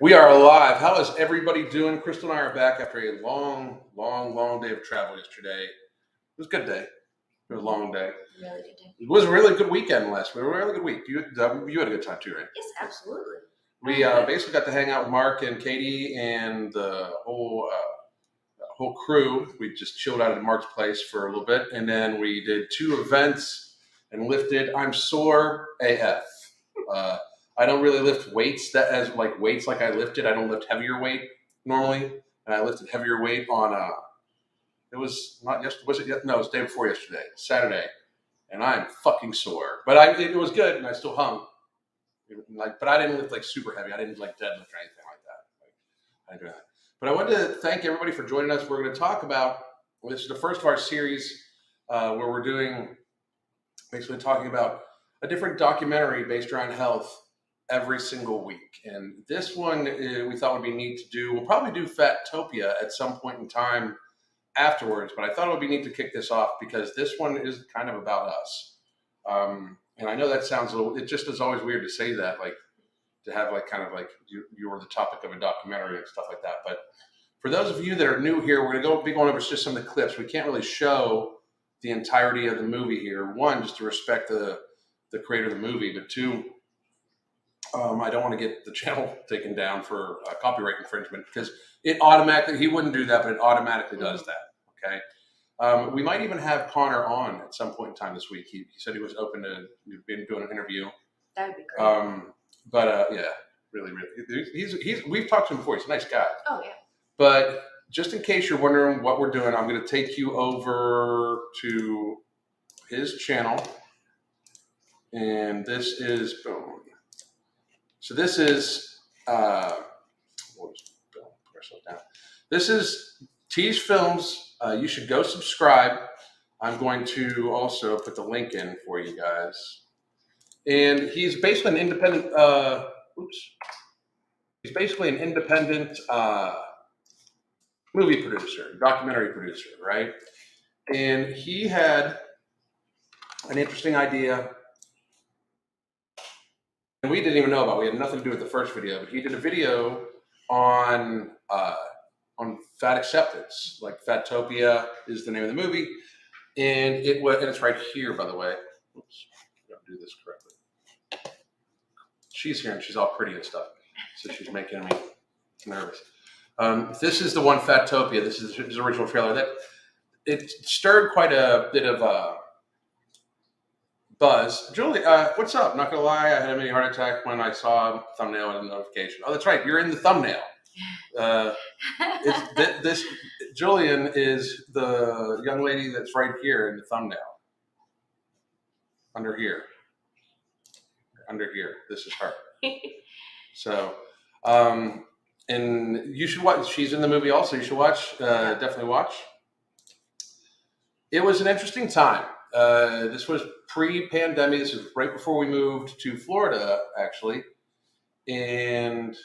We are alive. How is everybody doing? Crystal and I are back after a long day of travel yesterday. It was a good day. It was a long day. Really good day. It was a really good weekend last week. A really good week. You had a good time too, right? Yes, absolutely. We basically got to hang out with Mark and Katie and the whole crew. We just chilled out at Mark's place for a little bit, and then we did 2 events and lifted. I'm sore AF. I don't really lift weights weights like I lifted. I don't lift heavier weight normally, and I lifted heavier weight on it was not yesterday. Was it yet? No, it was the day before yesterday, Saturday, and I'm fucking sore. But it was good, and I still hung. But I didn't lift like super heavy. I didn't like deadlift or anything like that. I didn't do that. But I wanted to thank everybody for joining us. We're going to talk about this is the first of our series where we're doing basically talking about a different documentary based around health every single week. And this one we thought would be neat to do. We'll probably do Fatopia at some point in time afterwards, but I thought it would be neat to kick this off because this one is kind of about us. And I know that sounds a little, it just is always weird to say that, like to have like kind of like you were the topic of a documentary and stuff like that. But for those of you that are new here, we're going to be going over just some of the clips. We can't really show the entirety of the movie here. One, just to respect the creator of the movie, but 2, I don't want to get the channel taken down for copyright infringement because it automatically, he wouldn't do that, but it automatically does that, okay? We might even have Connor on at some point in time this week. He said he was open to doing an interview. That would be great. Yeah, really, we've talked to him before. He's a nice guy. Oh, yeah. But just in case you're wondering what we're doing, I'm going to take you over to his channel. And this is, boom. So this is, this is Tease Films. You should go subscribe. I'm going to also put the link in for you guys. And he's basically an independent, he's basically an independent movie producer, documentary producer, right? And he had an interesting idea. And we didn't even know about. We had nothing to do with the first video, but he did a video on fat acceptance. Like Fatopia is the name of the movie, and it's right here, by the way. Oops, I don't do this correctly. She's here and she's all pretty and stuff, so she's making me nervous. This is the one Fatopia. This is his original trailer. That it stirred quite a bit of buzz. Julie, what's up? Not gonna lie, I had a mini heart attack when I saw a thumbnail and a notification. Oh, that's right, you're in the thumbnail. This Julian is the young lady that's right here in the thumbnail. Under here. This is her. So, and you should watch. She's in the movie also. You should watch. Definitely watch. It was an interesting time. This was pre-pandemic. This was right before we moved to Florida, actually. And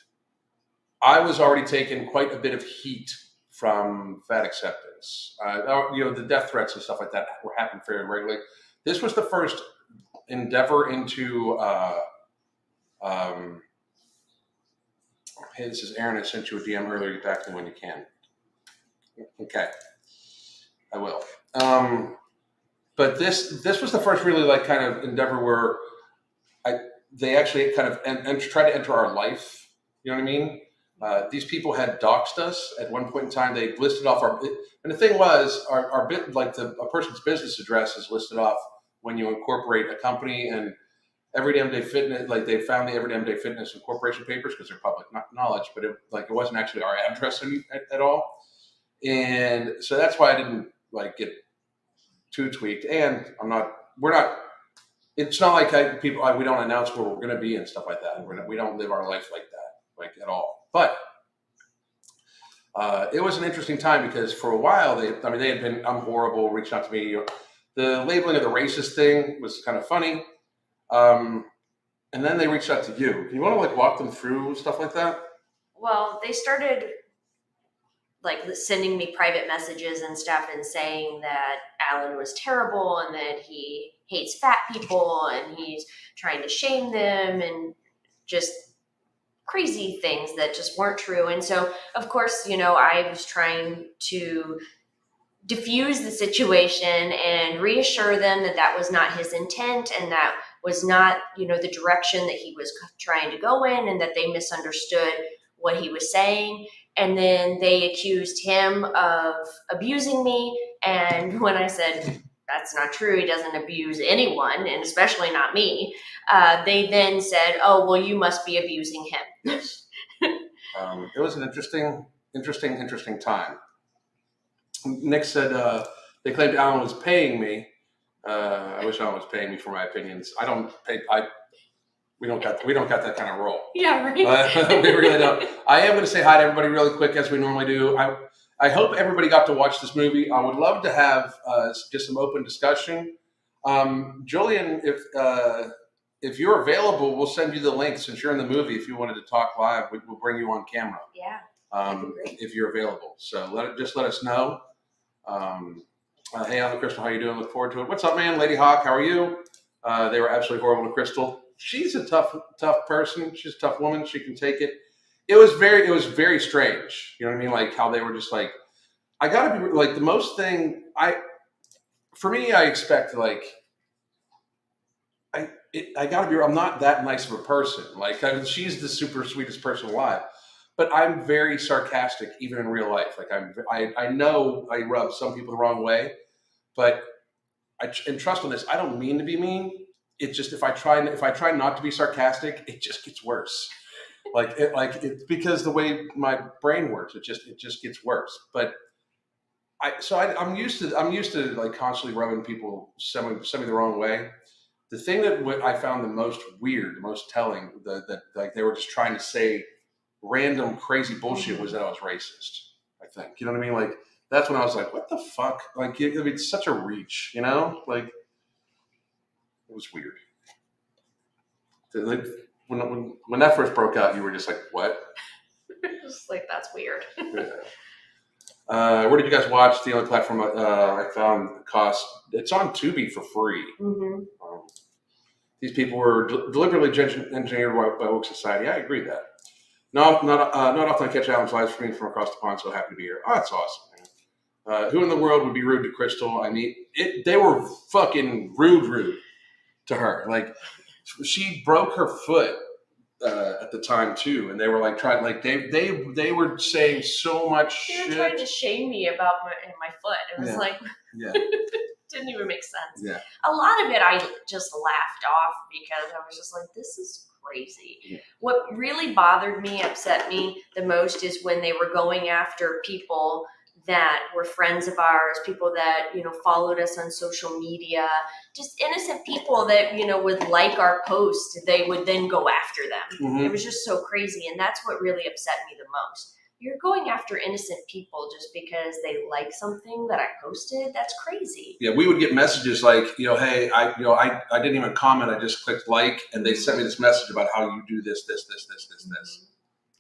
I was already taking quite a bit of heat from fat acceptance. The death threats and stuff like that were happening fairly regularly. This was the first endeavor into, hey, this is Aaron. I sent you a DM earlier. Get back to me when you can. Okay. I will. But this was the first really like kind of endeavor where they actually kind of and tried to enter our life. You know what I mean? These people had doxed us at one point in time. They listed off and the thing was our bit like a person's business address is listed off when you incorporate a company, and Everyday Fitness, like they found the Everyday Fitness incorporation papers because they're public knowledge, but it wasn't actually our address at all. And so that's why I didn't like get too tweaked. And it's not like we don't announce where we're going to be and stuff like that. We don't live our life like that, like at all. But it was an interesting time because for a while they had been, I'm horrible, reached out to me. The labeling of the racist thing was kind of funny. And then they reached out to you. You want to like walk them through stuff like that? Well, they started like sending me private messages and stuff and saying that Alan was terrible and that he hates fat people and he's trying to shame them and just crazy things that just weren't true. And so, of course, I was trying to diffuse the situation and reassure them that that was not his intent and that was not, the direction that he was trying to go in, and that they misunderstood what he was saying. And then they accused him of abusing me. And when I said, that's not true, he doesn't abuse anyone, and especially not me, they then said, oh, well, you must be abusing him. Yes. It was an interesting time. Nick said they claimed Alan was paying me. I wish Alan was paying me for my opinions. I don't pay. We don't got that kind of role. Yeah, right. We really don't. I am going to say hi to everybody really quick, as we normally do. I hope everybody got to watch this movie. I would love to have just some open discussion. Julian, if you're available, we'll send you the link since you're in the movie. If you wanted to talk live, we'll bring you on camera. Yeah. If you're available. So let us know. Hey, Alan, Crystal, how you doing? Look forward to it. What's up, man? Lady Hawk, how are you? They were absolutely horrible to Crystal. She's a tough person. She's a tough woman. She can take it. It was very strange. You know what I mean? Like how they were just like, I gotta be like the most thing I expect like, I gotta be, I'm not that nice of a person. Like she's the super sweetest person alive. But I'm very sarcastic, even in real life. Like I know I rub some people the wrong way, but and trust on this. I don't mean to be mean. It's just if I try not to be sarcastic, it just gets worse. It's because the way my brain works, it just gets worse. But I'm used to like constantly rubbing people semi the wrong way. The thing that I found the most weird, the most telling, that like they were just trying to say random crazy bullshit was that I was racist. I think, you know what I mean? Like that's when I was like, what the fuck? Like, I mean, it's such a reach, like it was weird. Like, when that first broke out, you were just like, what? Just like, that's weird. Yeah. Where did you guys watch? The only platform I found cost. It's on Tubi for free. Mm-hmm. These people were deliberately engineered by woke society. I agree with that. Not often I catch Alan's live stream from across the pond, so happy to be here. Oh, that's awesome, man. Who in the world would be rude to Crystal? I mean, they were fucking rude to her. Like, she broke her foot at the time too, and they were like trying, like they were saying so much shit. They were trying to shame me about my foot. It was like, yeah. Didn't even make sense. Yeah. A lot of it I just laughed off because I was just like, this is crazy. Yeah. What really bothered me, upset me the most is when they were going after people that were friends of ours, people that, followed us on social media, just innocent people that, would like our post. They would then go after them. Mm-hmm. It was just so crazy. And that's what really upset me the most. You're going after innocent people just because they like something that I posted. That's crazy. Yeah, we would get messages like, hey, I didn't even comment. I just clicked like, and they sent me this message about how you do this.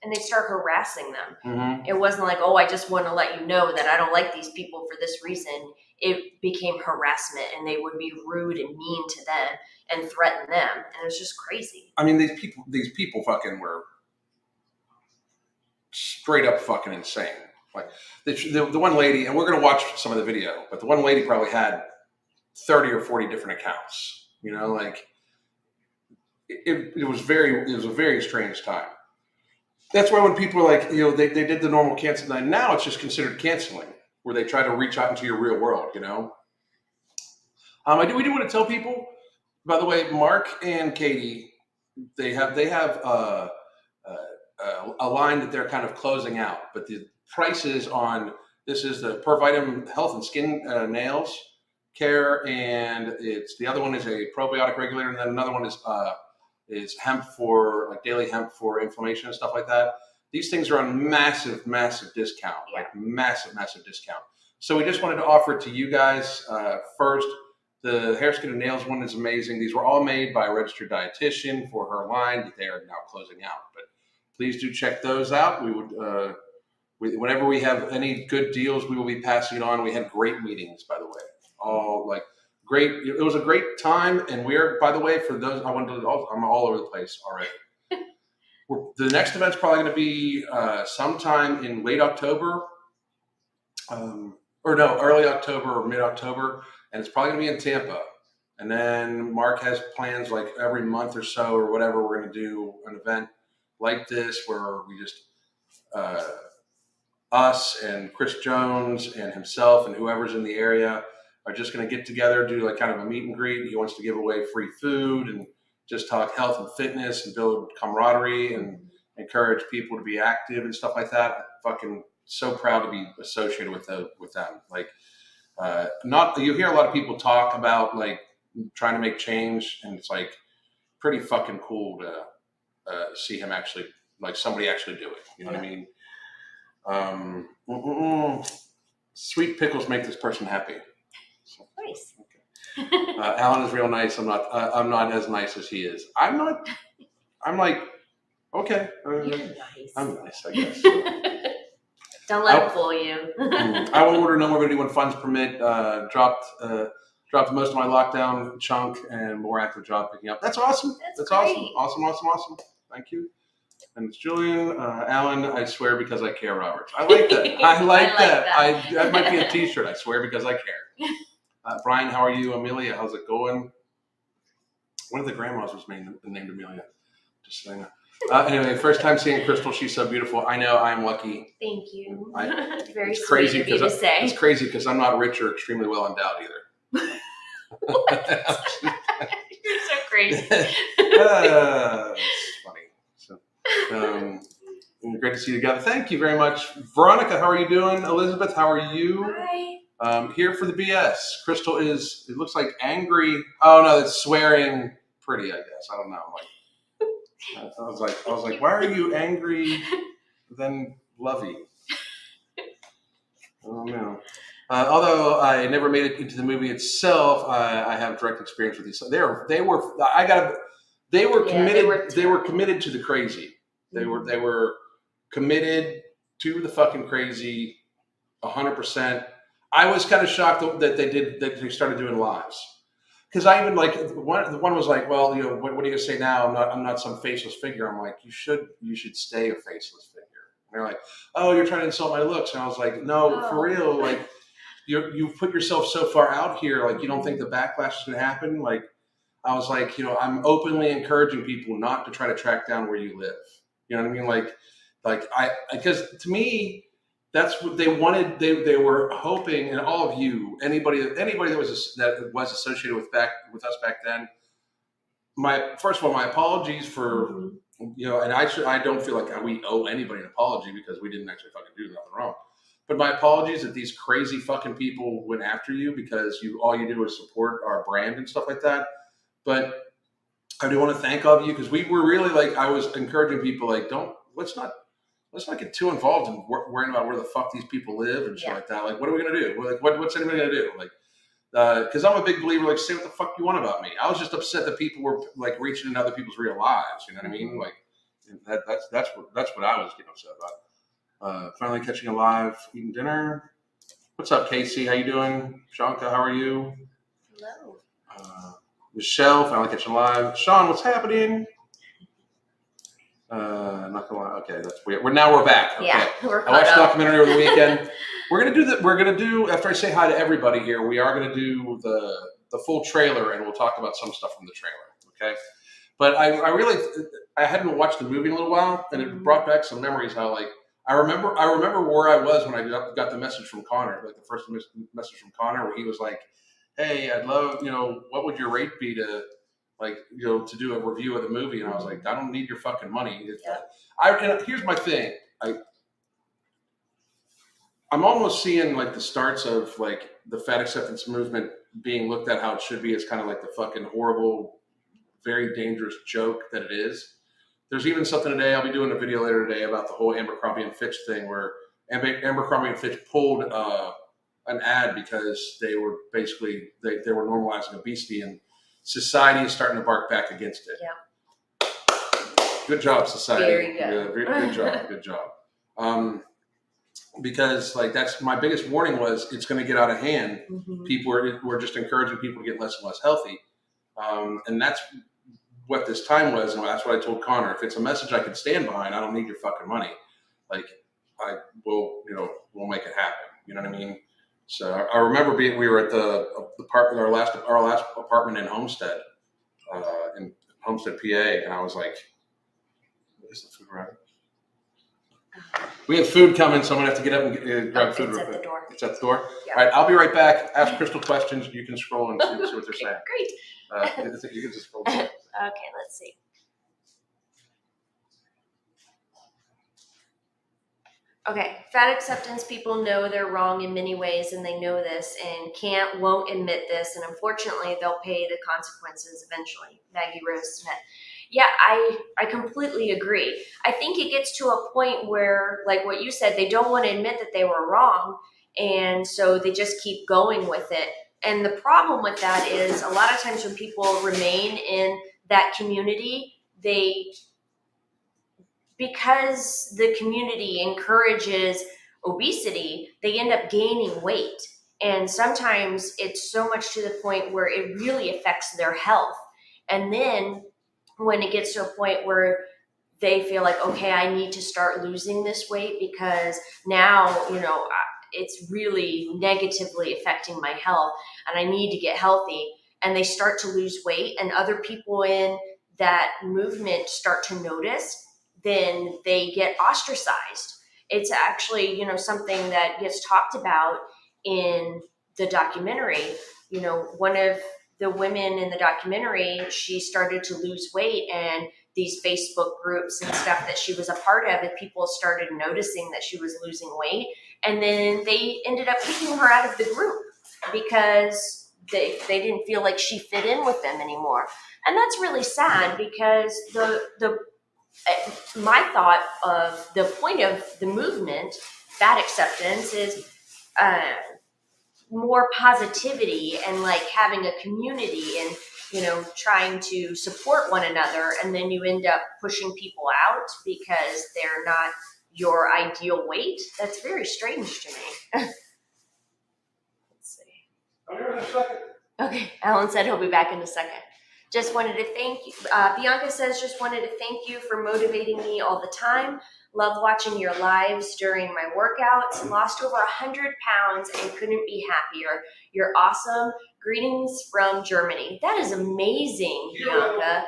And they start harassing them. Mm-hmm. It wasn't like, oh, I just want to let you know that I don't like these people for this reason. It became harassment, and they would be rude and mean to them and threaten them. And it was just crazy. I mean, these people fucking were straight up fucking insane. Like the one lady, and we're going to watch some of the video, but the one lady probably had 30 or 40 different accounts, like it was a very strange time. That's why when people are like, they did the normal canceling, now it's just considered canceling, where they try to reach out into your real world, we do want to tell people, by the way, Mark and Katie, they have a line that they're kind of closing out, but the prices on this is the Pervitum Health and Skin Nails Care, and the other one is a probiotic regulator, and then another one is hemp for like daily hemp for inflammation and stuff like that. These things are on massive discount, like massive discount. So we just wanted to offer it to you guys first. The hair, skin, and nails one is amazing. These were all made by a registered dietitian for her line that they are now closing out, but please do check those out. We would, whenever we have any good deals, we will be passing it on. We had great meetings, by the way. All like great. It was a great time. And we're, by the way, for those, I'm all over the place already. the next event's probably going to be sometime in late October, or no, early October or mid-October, and it's probably going to be in Tampa. And then Mark has plans like every month or so or whatever. We're going to do an event like this where we just us and Chris Jones and himself and whoever's in the area are just going to get together, do like kind of a meet and greet. He wants to give away free food and just talk health and fitness and build camaraderie and encourage people to be active and stuff like that. I'm fucking so proud to be associated with them. Like, not you hear a lot of people talk about like trying to make change, and it's like pretty fucking cool to see him actually, like somebody actually do it. You know what I mean? Sweet pickles make this person happy. So, Nice. okay. Alan is real nice. I'm not as nice as he is. I'm like, okay. You're nice. I'm nice, I guess. Don't let it fool you. I will order no more video when funds permit. Dropped most of my lockdown chunk and more active job picking up. That's awesome. That's great. Awesome. Thank you. And it's Julian. Alan, I swear because I care, Robert. I like that. I like that. That might be a t-shirt. I swear because I care. Brian, how are you? Amelia, how's it going? One of the grandmas was named Amelia. Just saying. Anyway, first time seeing Crystal. She's so beautiful. I know. I'm lucky. Thank you. Very it's sweet crazy of you to say. It's crazy because I'm not rich or extremely well endowed either. You're so crazy. It's funny. So, great to see you together. Thank you very much. Veronica, how are you doing? Elizabeth, how are you? Hi. Here for the BS. Crystal is, it looks like angry. Oh no, it's swearing pretty, I guess. I don't know. I was like, why are you angry then lovey? I don't know. Although I never made it into the movie itself, I have direct experience with these. So they were committed. They were committed to the crazy. They were committed to the fucking crazy, 100%. I was kind of shocked that they started doing lives. Because I even like one was like, well, you know, what are you gonna say now? I'm not some faceless figure. I'm like, you should stay a faceless figure. And they're like, oh, you're trying to insult my looks. And I was like, no, for real. Like, you've put yourself so far out here. Like, you don't think the backlash is gonna happen? Like, I was like, you know, I'm openly encouraging people not to try to track down where you live. You know what I mean? Like because to me, that's what they wanted. They were hoping, and all of you, anybody that was associated with us back then. First of all, my apologies for you know, and I don't feel like we owe anybody an apology because we didn't actually fucking do nothing wrong. But my apologies that these crazy fucking people went after you because all you did was support our brand and stuff like that. But I do want to thank all of you because we were really like, I was encouraging people like, let's not get too involved in worrying about where the fuck these people live and shit like that. Like, what are we gonna do? Like, what's anybody gonna do? Like, because I'm a big believer. Like, say what the fuck you want about me. I was just upset that people were like reaching into other people's real lives. You know what I mean? Like, that's what I was getting upset about. Finally catching a live, eating dinner. What's up, Casey? How you doing? Shanka, how are you? Hello. Michelle, finally catching live. Sean, what's happening? Not gonna lie. Okay, that's weird. We're back. Okay. Yeah, we're I watched a documentary over the weekend. We're gonna do after I say hi to everybody here. We are gonna do the full trailer, and we'll talk about some stuff from the trailer. Okay, but I hadn't watched the movie in a little while, and it brought back some memories. How like I remember where I was when I got the message from Connor, like the first message from Connor, where he was like, "Hey, I'd love, you know, what would your rate be to, like, you know, to do a review of the movie?" And I was like, "I don't need your fucking money." And here's my thing. I'm almost seeing like the starts of like the fat acceptance movement being looked at how it should be as kind of like the fucking horrible, very dangerous joke that it is. There's even something today. I'll be doing a video later today about the whole Abercrombie and Fitch thing, where Abercrombie and Fitch pulled an ad because they were basically they were normalizing obesity, and society is starting to bark back against it. Yeah. Good job, society. Very good. Yeah, good job. Because like that's my biggest warning was it's going to get out of hand. People were just encouraging people to get less and less healthy, and that's what this time was, and that's what I told Connor. If it's a message I can stand behind, I don't need your fucking money. Like, I will, we'll make it happen. You know what I mean? So I remember we were at the our last apartment in Homestead, PA, and I was like, "Is the food ready?" We have food coming, so I'm gonna have to get up and grab food. It's at the door. It's at the door. Yeah. All right, I'll be right back. Ask Crystal questions. You can scroll and see what they're saying. Great. You can just scroll. Okay, let's see. Okay, fat acceptance people know they're wrong in many ways, and they know this and won't admit this, and unfortunately they'll pay the consequences eventually. Maggie Rose Smith. Yeah, I completely agree. I think it gets to a point where, like what you said, they don't want to admit that they were wrong, and so they just keep going with it. And the problem with that is a lot of times when people remain in that community, because the community encourages obesity, they end up gaining weight. And sometimes it's so much to the point where it really affects their health. And then when it gets to a point where they feel like, okay, I need to start losing this weight because now, it's really negatively affecting my health and I need to get healthy. And they start to lose weight, and other people in that movement start to notice, then they get ostracized. It's actually, something that gets talked about in the documentary. One of the women in the documentary, she started to lose weight, and these Facebook groups and stuff that she was a part of, and people started noticing that she was losing weight. And then they ended up kicking her out of the group because they didn't feel like she fit in with them anymore. And that's really sad, because my thought of the point of the movement, fat acceptance, is more positivity and like having a community and trying to support one another. And then you end up pushing people out because they're not your ideal weight. That's very strange to me. Let's see. I'll be right in a second. Okay, Alan said he'll be back in a second. Just wanted to thank you. Bianca says, just wanted to thank you for motivating me all the time. Love watching your lives during my workouts. Lost over 100 pounds and couldn't be happier. You're awesome. Greetings from Germany. That is amazing, Bianca.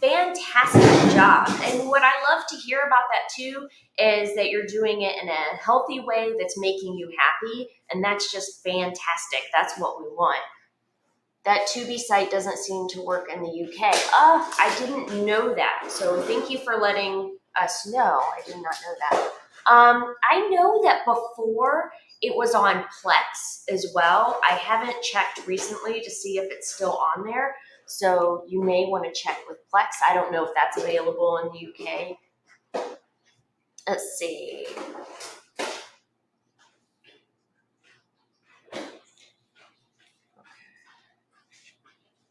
Fantastic job. And what I love to hear about that too is that you're doing it in a healthy way that's making you happy. And that's just fantastic. That's what we want. That Tubi site doesn't seem to work in the UK. I didn't know that. So thank you for letting us know. I did not know that. I know that before it was on Plex as well. I haven't checked recently to see if it's still on there. So you may want to check with Plex. I don't know if that's available in the UK. Let's see.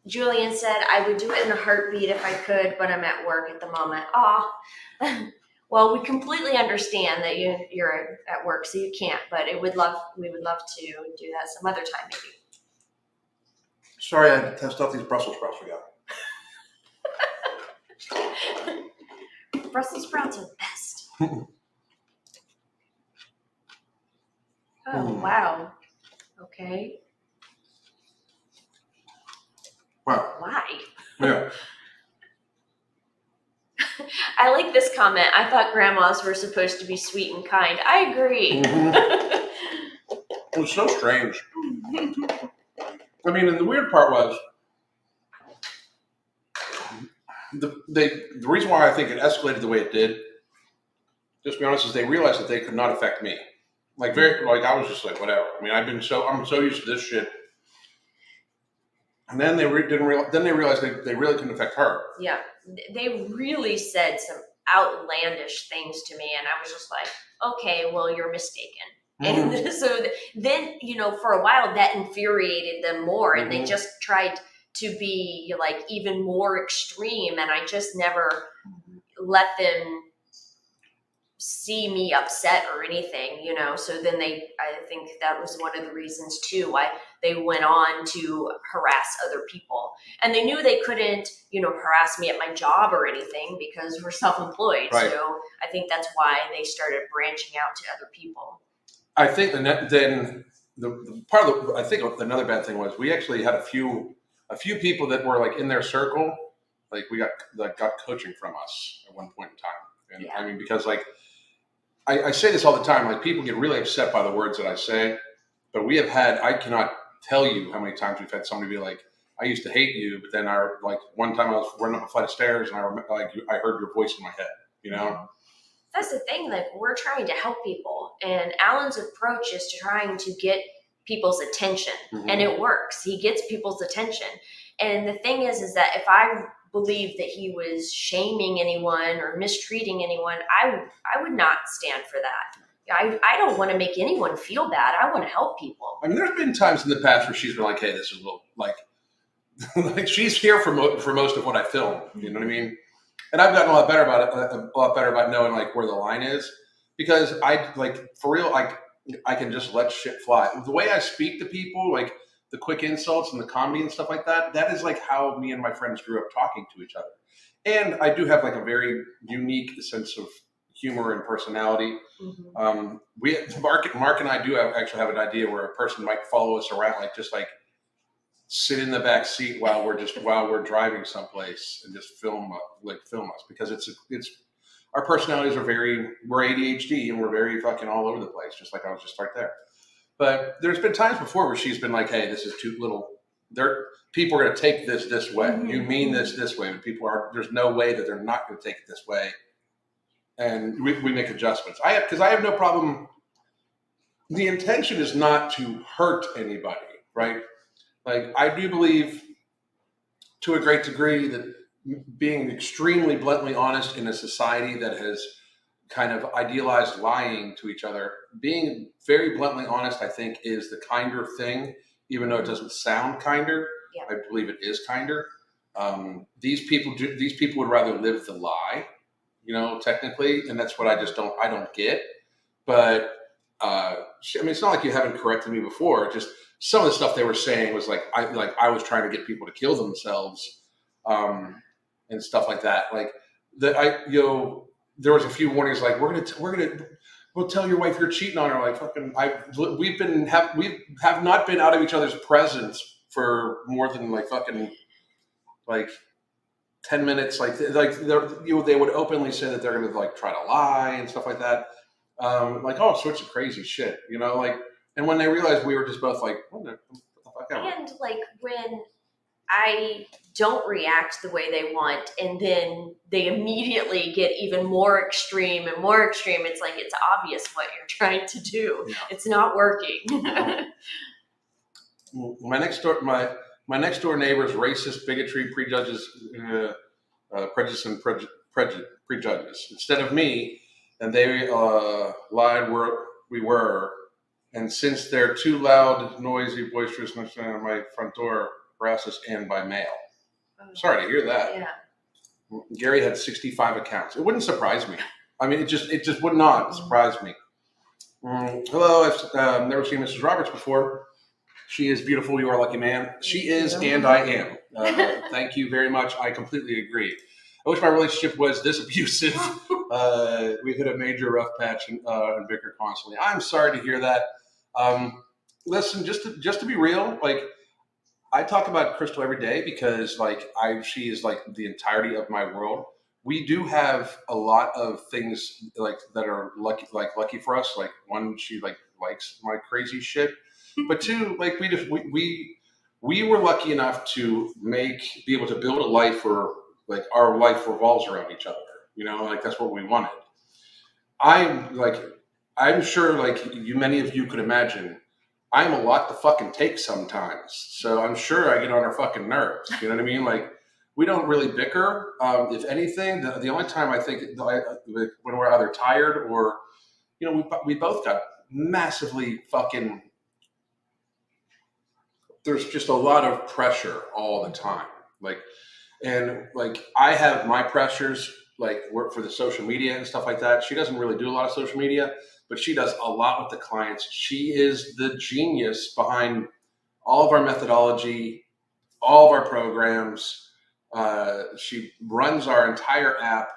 Julian said, I would do it in a heartbeat if I could, but I'm at work at the moment. Well, we completely understand that you're at work, so you can't, but we would love to do that some other time maybe. Sorry, I had to test out these Brussels sprouts we got. Brussels sprouts are the best. Oh, wow. Okay. Wow. Why? Yeah. I like this comment. I thought grandmas were supposed to be sweet and kind. I agree. Mm-hmm. It was so strange. I mean, and the weird part was the reason why I think it escalated the way it did, just to be honest, is they realized that they could not affect me. I was just like, whatever. I mean, I'm so used to this shit. And then they realized they really couldn't affect her. Yeah, they really said some outlandish things to me, and I was just like, okay, well, you're mistaken. Mm-hmm. And so then, for a while that infuriated them more, and they just tried to be like even more extreme, and I just never let them see me upset or anything, so then I think that was one of the reasons too why they went on to harass other people. And they knew they couldn't, harass me at my job or anything because we're self-employed. Right. So I think that's why they started branching out to other people. I think then the part of I think another bad thing was we actually had a few people that were like in their circle, like we got coaching from us at one point in time. And Yeah. I mean, because like I say this all the time, like people get really upset by the words that I say, but I cannot tell you how many times we've had somebody be like, I used to hate you, but then one time I was running up a flight of stairs and I heard your voice in my head, That's the thing, like we're trying to help people, and Alan's approach is to trying to get people's attention, and it works. He gets people's attention. And the thing is that if I believed that he was shaming anyone or mistreating anyone, I would not stand for that. I don't want to make anyone feel bad. I want to help people. I mean, there's been times in the past where she's been like, "Hey, this is a little like," like she's here for most of what I film. You know what I mean? And I've gotten a lot better about it. A lot better about knowing like where the line is, because I like for real. I can just let shit fly. The way I speak to people, like the quick insults and the comedy and stuff like that, that is like how me and my friends grew up talking to each other. And I do have like a very unique sense of humor and personality. Mark and I do actually have an idea where a person might follow us around, like just like sit in the back seat while we're driving someplace and just film us, because it's our personalities are we're ADHD and we're very fucking all over the place, just like I was just right there. But there's been times before where she's been like, "Hey, this is too little. People are going to take this way. You mean this way, but there's no way that they're not going to take it this way." And we make adjustments. Because I have no problem. The intention is not to hurt anybody, right? Like I do believe to a great degree that being extremely bluntly honest in a society that has kind of idealized lying to each other, being very bluntly honest, I think, is the kinder thing, even though it doesn't sound kinder. Yeah. I believe it is kinder. These people would rather live the lie, technically, and that's what I don't get. But I mean, it's not like you haven't corrected me before. Just some of the stuff they were saying was like I was trying to get people to kill themselves, and stuff like that. Like there was a few warnings like we'll tell your wife you're cheating on her. Like fucking we have not been out of each other's presence for more than like fucking like 10 minutes. Like they would openly say that they're gonna like try to lie and stuff like that. Like all sorts of crazy shit, like, and when they realized we were just both like, what the fuck ever? And like when I don't react the way they want, and then they immediately get even more extreme and more extreme, it's like it's obvious what you're trying to do. Yeah. It's not working. My next door neighbor's racist, bigotry, prejudice, and prejudice. Instead of me, and they lied where we were. And since they're too loud, noisy, boisterous, on my front door, harass us in by mail. Sorry to hear that. Yeah. Gary had 65 accounts. It wouldn't surprise me. I mean, it just would not surprise me. Hello, I've never seen Mrs. Roberts before. She is beautiful. You are a lucky man. She is, and I am. Thank you very much. I completely agree. I wish my relationship was this abusive. We've hit a major rough patch and bicker constantly. I'm sorry to hear that. Listen, just to be real, like I talk about Crystal every day because she is like the entirety of my world. We do have a lot of things like that are lucky for us. Like one, she likes my crazy shit, but two, like we were lucky enough to be able to build a life where like our life revolves around each other. Like that's what we wanted. I'm sure like many of you could imagine, I'm a lot to fucking take sometimes. So I'm sure I get on her fucking nerves. You know what I mean? Like we don't really bicker. If anything, the only time I think when we're either tired or, we both got massively fucking, there's just a lot of pressure all the time. And I have my pressures, like work for the social media and stuff like that. She doesn't really do a lot of social media, but she does a lot with the clients. She is the genius behind all of our methodology, all of our programs. She runs our entire app.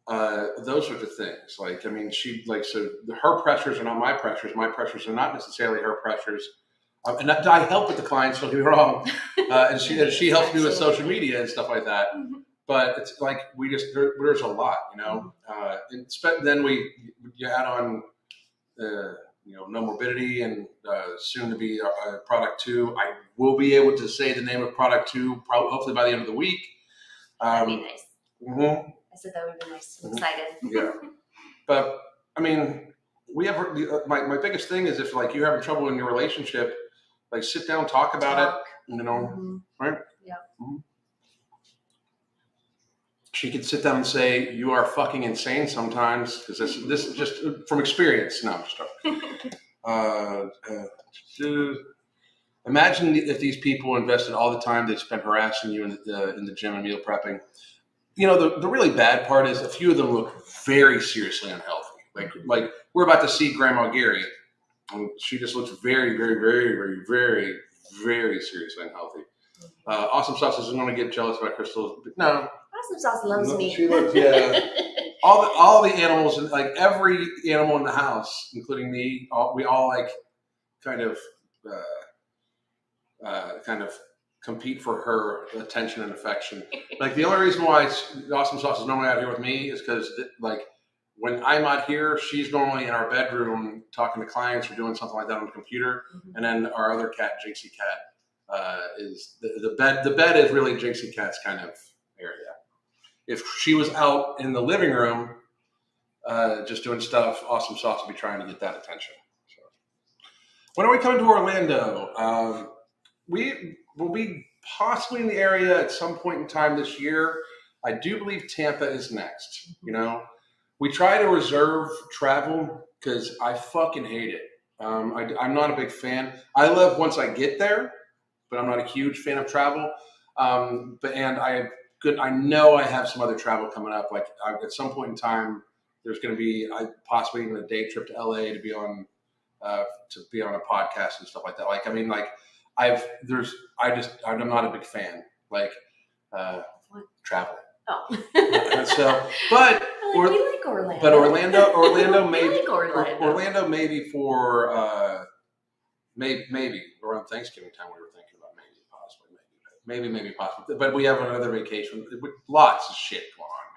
Those sorts of things. Like, I mean, so her pressures are not my pressures. My pressures are not necessarily her pressures. And I help with the clients, don't get me wrong. And she helps me with social media and stuff like that. But it's like, there's a lot, then you add on, No Morbidity and soon to be product 2. I will be able to say the name of product 2, hopefully by the end of the week. That'd be nice. Mm-hmm. I said that would be nice. I'm excited. Yeah. But I mean, we have my biggest thing is if like you're having trouble in your relationship, like sit down, talk about it, right? Yeah. Mm-hmm. She could sit down and say, "You are fucking insane sometimes," because this is just from experience. No, I'm just talking. Imagine if these people invested all the time they spent harassing you in the gym and meal prepping. The really bad part is a few of them look very seriously unhealthy. Like we're about to see Grandma Gary, and she just looks very, very, very, very, very, very seriously unhealthy. Awesome Sauce isn't going to get jealous about Crystal. No, Awesome Sauce loves me. She loves, yeah. all the animals, like every animal in the house, including me, we all like kind of compete for her attention and affection. Like the only reason why Awesome Sauce is normally out here with me is because like when I'm out here, she's normally in our bedroom talking to clients or doing something like that on the computer. And then our other cat, Jinxie Cat, is the bed. The bed is really Jinxie Cat's kind of area. If she was out in the living room just doing stuff, Awesome Sauce would be trying to get that attention. So, when are we coming to Orlando? We will be possibly in the area at some point in time this year. I do believe Tampa is next. We try to reserve travel because I fucking hate it. I'm not a big fan. I love once I get there, but I'm not a huge fan of travel. I know I have some other travel coming up. Like at some point in time, there's going to be possibly even a day trip to LA to be on a podcast and stuff like that. Like, I mean, like I'm not a big fan. Like travel. Oh. But we like Orlando. But Orlando maybe like Orlando maybe for maybe around Thanksgiving time we were thinking about maybe possibly. But we have another vacation with lots of shit going on,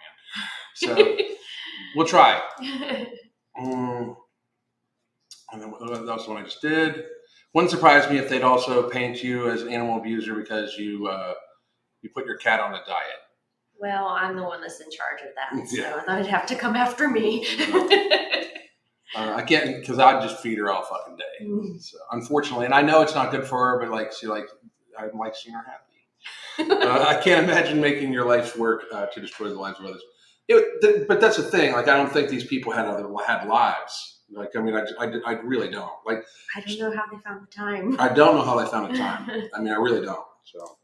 man. So we'll try. And then that was the one I just did. Wouldn't surprise me if they'd also paint you as an animal abuser because you put your cat on a diet. Well, I'm the one that's in charge of that, so I thought it'd have to come after me. I can't, because I'd just feed her all fucking day. So, unfortunately, and I know it's not good for her, but I like seeing her happy. I can't imagine making your life's work to destroy the lives of others. But that's the thing. Like, I don't think these people had lives. Like, I mean, I really don't. Like, I don't know how they found the time. I don't know how they found the time. I mean, I really don't. So,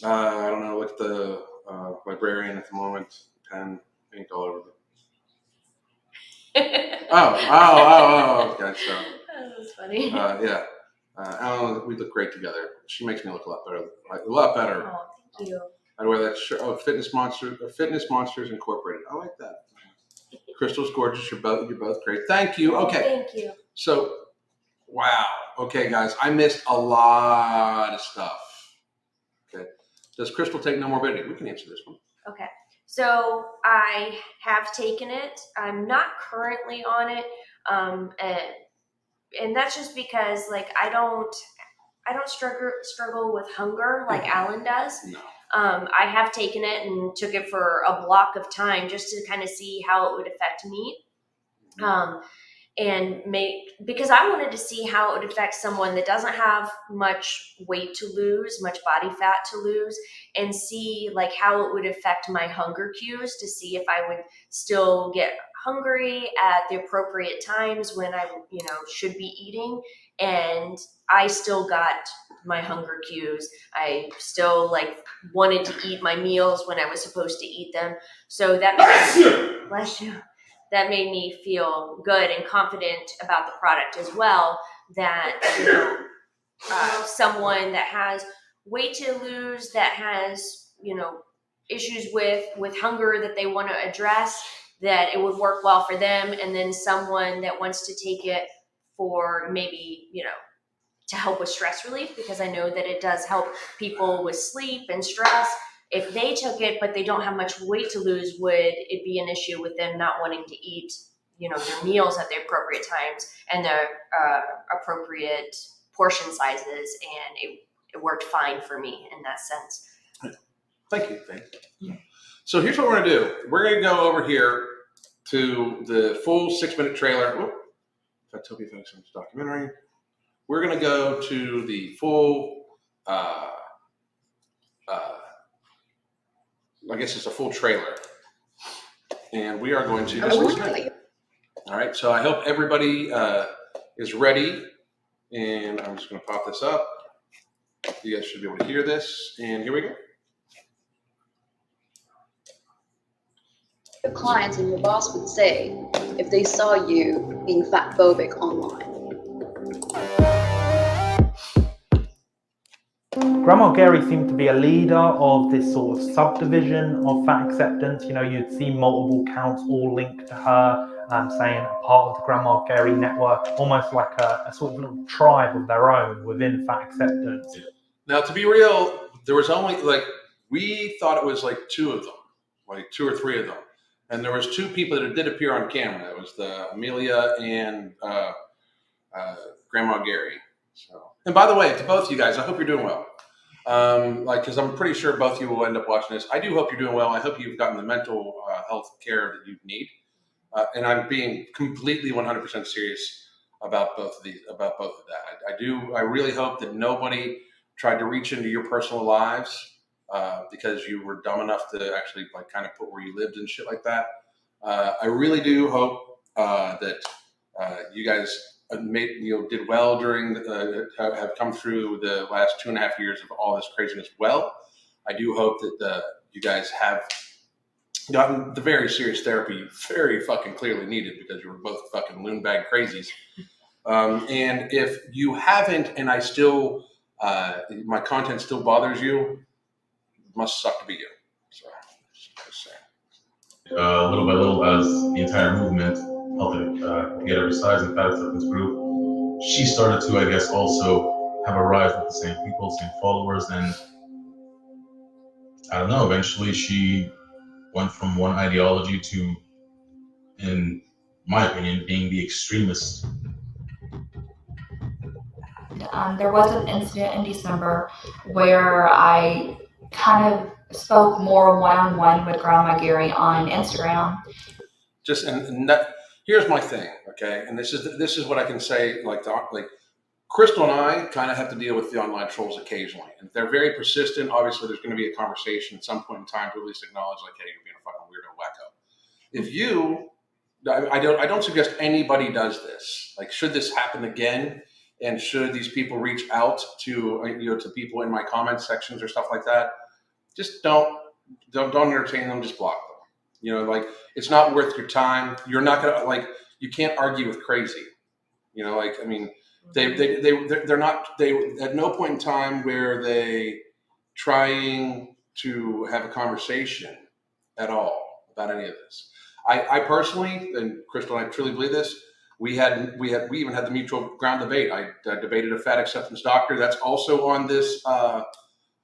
I don't know. Look at the librarian at the moment. Pen, ink all over Oh, okay. So that was funny. Yeah. Alan, we look great together. She makes me look a lot better. Oh, thank you. I'd wear that shirt. Oh, Fitness Monsters Incorporated. I like that. Crystal's gorgeous. You're both great. Thank you. Okay. Thank you. So, wow. Okay, guys, I missed a lot of stuff. Okay. Does Crystal take No Morbidity? We can answer this one. Okay. So I have taken it. I'm not currently on it. And that's just because like I don't struggle with hunger like Alan does. No. I have taken it and took it for a block of time just to kind of see how it would affect me. Because I wanted to see how it would affect someone that doesn't have much weight to lose, much body fat to lose, and see like how it would affect my hunger cues to see if I would still get hungry at the appropriate times when I, should be eating. And I still got my hunger cues. I still wanted to eat my meals when I was supposed to eat them. So that bless you. That made me feel good and confident about the product as well, that, someone that has weight to lose, that has, issues with hunger that they want to address, that it would work well for them. And then someone that wants to take it for maybe, to help with stress relief, because I know that it does help people with sleep and stress. If they took it, but they don't have much weight to lose, would it be an issue with them not wanting to eat, their meals at the appropriate times and the appropriate portion sizes? And it worked fine for me in that sense. Thank you. So here's what we're gonna do. We're gonna go over here to the full 6-minute trailer. If I tell you it's a documentary, we're gonna go to the full. I guess it's a full trailer, and we are going to. All right. So I hope everybody is ready, and I'm just gonna pop this up. You guys should be able to hear this, and here we go. Your clients and your boss would say if they saw you being fat phobic online? Grandma Gary seemed to be a leader of this sort of subdivision of fat acceptance. You'd see multiple accounts all linked to her, saying a part of the Grandma Gary network, almost like a sort of little tribe of their own within fat acceptance. Now, to be real, there was only we thought it was two of them, 2 or 3 of them. And there was 2 people that did appear on camera. It was the Amelia and Grandma Gary. So, and by the way, to both of you guys, I hope you're doing well. Because I'm pretty sure both of you will end up watching this. I do hope you're doing well. I hope you've gotten the mental health care that you need. And I'm being completely 100% serious about both of that. I really hope that nobody tried to reach into your personal lives because you were dumb enough to actually kind of put where you lived and shit like that. I really do hope that you guys did well during have come through the last 2.5 years of all this craziness well. I do hope that you guys have gotten the very serious therapy you very fucking clearly needed, because you were both fucking loon bag crazies. And if you haven't, and I still my content still bothers you, it must suck to be you. So just saying. Little by little, as the entire movement helped get her size and fat acceptance group, she started to, I guess, also have a rise with the same people, same followers, and I don't know, eventually she went from one ideology to, in my opinion, being the extremist. There was an incident in December where I kind of spoke more one-on-one with Grandma Gary on Instagram. Here's my thing, okay? And this is what I can say. Crystal and I kind of have to deal with the online trolls occasionally, and if they're very persistent, obviously there's going to be a conversation at some point in time to at least acknowledge, hey, you're being a fucking weirdo wacko. If you, I don't suggest anybody does this. Should this happen again, and should these people reach out to to people in my comment sections or stuff like that, just don't entertain them. Just block them. It's not worth your time. You're not gonna you can't argue with crazy. They're not at no point in time where they trying to have a conversation at all about any of this. I personally, and Crystal and I truly believe this, we even had the mutual ground debate. I debated a fat acceptance doctor. That's also on this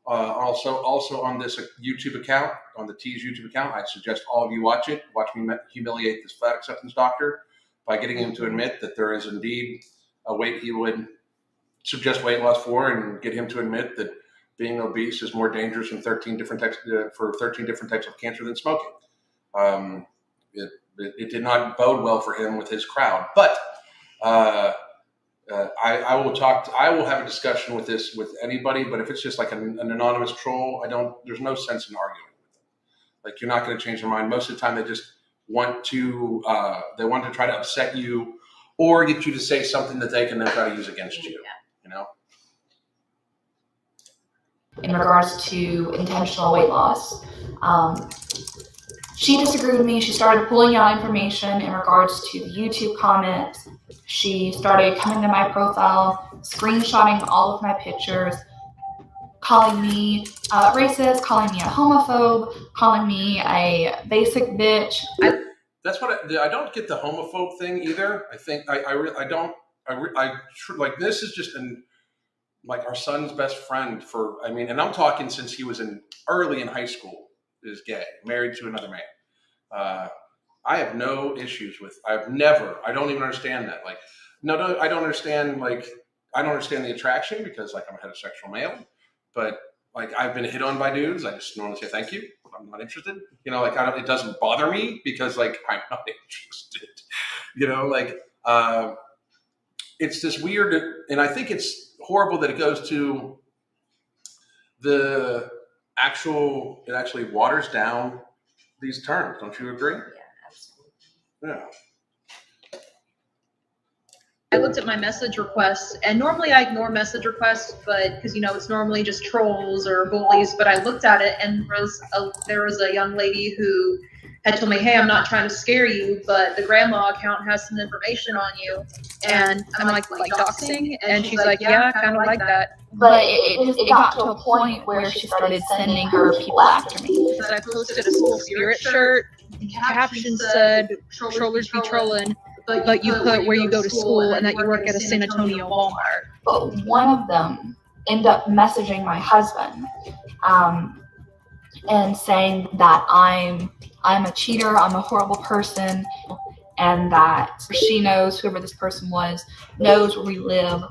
also on this YouTube account, on the Tease YouTube account. I suggest all of you watch it. Watch me humiliate this fat acceptance doctor by getting him to admit that there is indeed a weight he would suggest weight loss for, and get him to admit that being obese is more dangerous in 13 different types of cancer than smoking. It did not bode well for him with his crowd, but I will have a discussion with anybody. But if it's just an anonymous troll, there's no sense in arguing with them. You're not going to change their mind. Most of the time, they just want to try to upset you or get you to say something that they can then try to use against you. In regards to intentional weight loss, She disagreed with me. She started pulling out information in regards to the YouTube comments. She started coming to my profile, screenshotting all of my pictures, calling me racist, calling me a homophobe, calling me a basic bitch. That's what I don't get the homophobe thing either. I think like this is just like our son's best friend and I'm talking since he was early in high school is gay, married to another man. I have no issues with, I don't even understand that. Like, no, I don't understand, like, I don't understand the attraction because like I'm a heterosexual male, but like I've been hit on by dudes. I just normally say thank you. I'm not interested. Like it doesn't bother me because like I'm not interested. Like it's this weird, and I think it's horrible that it goes to it actually waters down these terms. Don't you agree? Yeah, absolutely. Yeah. I looked at my message requests, and normally I ignore message requests, but because it's normally just trolls or bullies. But I looked at it, and there was a young lady who had told me, "Hey, I'm not trying to scare you, but the grandma account has some information on you." And I'm like doxing, and she's like, "Yeah, kind of like that." But it got to a point where she started sending her people after me. That I posted a School Spirit shirt. The caption said, "Trollers be trolling." But you put where you go to school and that you work at a San Antonio Walmart. But one of them ended up messaging my husband and saying that I'm a cheater, I'm a horrible person, and that she knows, whoever this person was, knows where we live.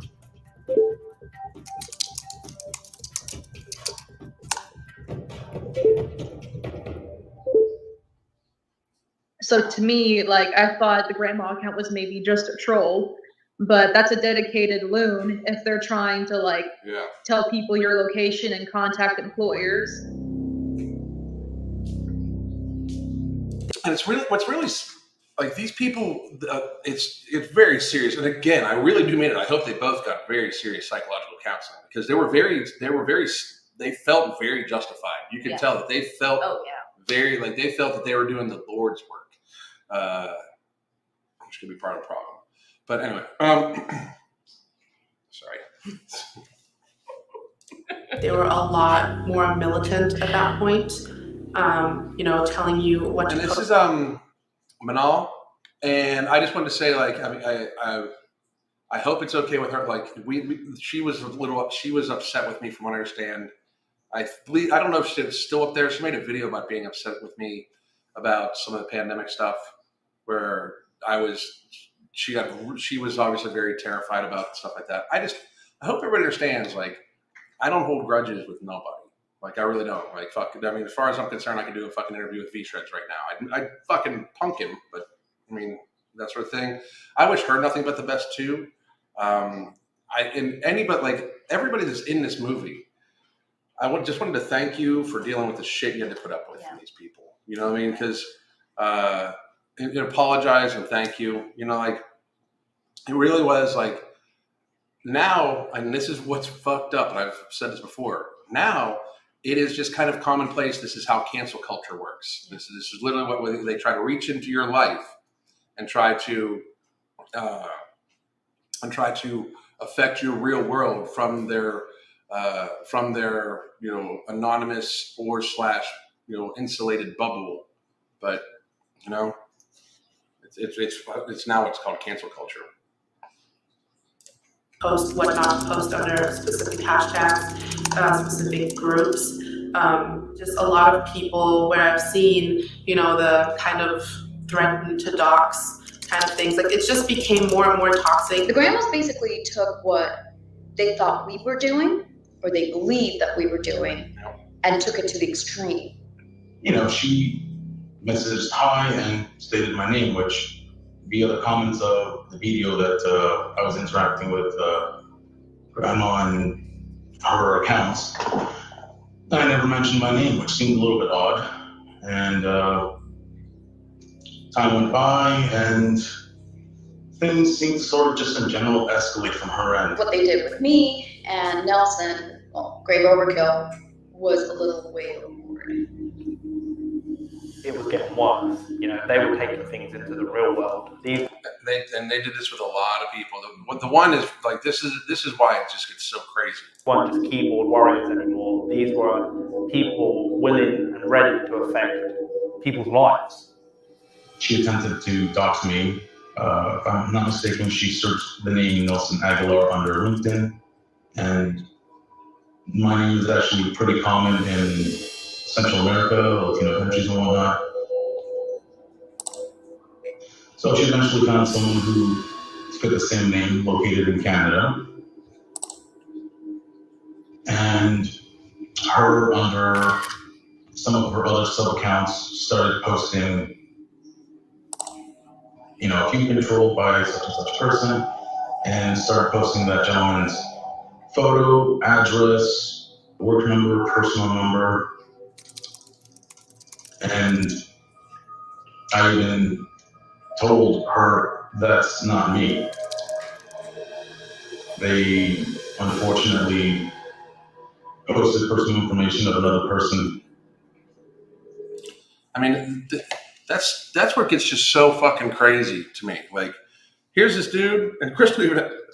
So to me, like, I thought the grandma account was maybe just a troll, but that's a dedicated loon if they're trying to like tell people your location and contact employers. And what's really like these people, it's very serious. And again, I really do mean it. I hope they both got very serious psychological counseling because they felt very justified. You could tell that they felt they felt that they were doing the Lord's work. Which could be part of the problem. But anyway, sorry. They were a lot more militant at that point, telling you what to And this post. is Manal, and I just wanted to say, like, I hope it's okay with her. Like, she was upset with me, from what I understand. I don't know if she's still up there. She made a video about being upset with me about some of the pandemic stuff, where she was obviously very terrified about stuff like that. I hope everybody understands, like, I don't hold grudges with nobody. Like, I really don't. Like, fuck. I mean, as far as I'm concerned, I could do a fucking interview with V-Shreds right now. I'd fucking punk him, but I mean, that sort of thing. I wish her nothing but the best too. Everybody that's in this movie, just wanted to thank you for dealing with the shit you had to put up with from these people. You know what I mean? Because apologize and thank you. Like, it really was like, now, and this is what's fucked up, and I've said this before, now it is just kind of commonplace. This is how cancel culture works. This is literally what they try to reach into your life and try to affect your real world from their anonymous or / insulated bubble. But it's now what's called cancel culture. Post what not to post under specific hashtags, specific groups. Just a lot of people where I've seen, the kind of threaten to dox kind of things. Like, it just became more and more toxic. The grandmas basically took what they thought we were doing, or they believed that we were doing, and took it to the extreme. She messaged hi and stated my name, which via the comments of the video that I was interacting with Grandma and her accounts, I never mentioned my name, which seemed a little bit odd. And time went by, and things seemed to sort of just in general escalate from her end. What they did with me and Nelson, Grave Overkill, was a little way overboard. it was getting worse. You know, they were taking things into the real world. These They did this with a lot of people. The one is like this is why it just gets so crazy. weren't just keyboard warriors anymore. These were people willing and ready to affect people's lives. She attempted to dox me. If I'm not mistaken, she searched the name Nelson Aguilar under LinkedIn, and my name is actually pretty common in Central America, Latino countries and whatnot. So she eventually found someone who fit the same name, located in Canada, and her, under some of her other sub accounts, started posting, if you controlled by such and such person, and started posting that gentleman's photo, address, work number, personal number, and I even told her that's not me. They unfortunately posted personal information of another person. I mean, that's where it gets just so fucking crazy to me. Like, here's this dude, and Crystal,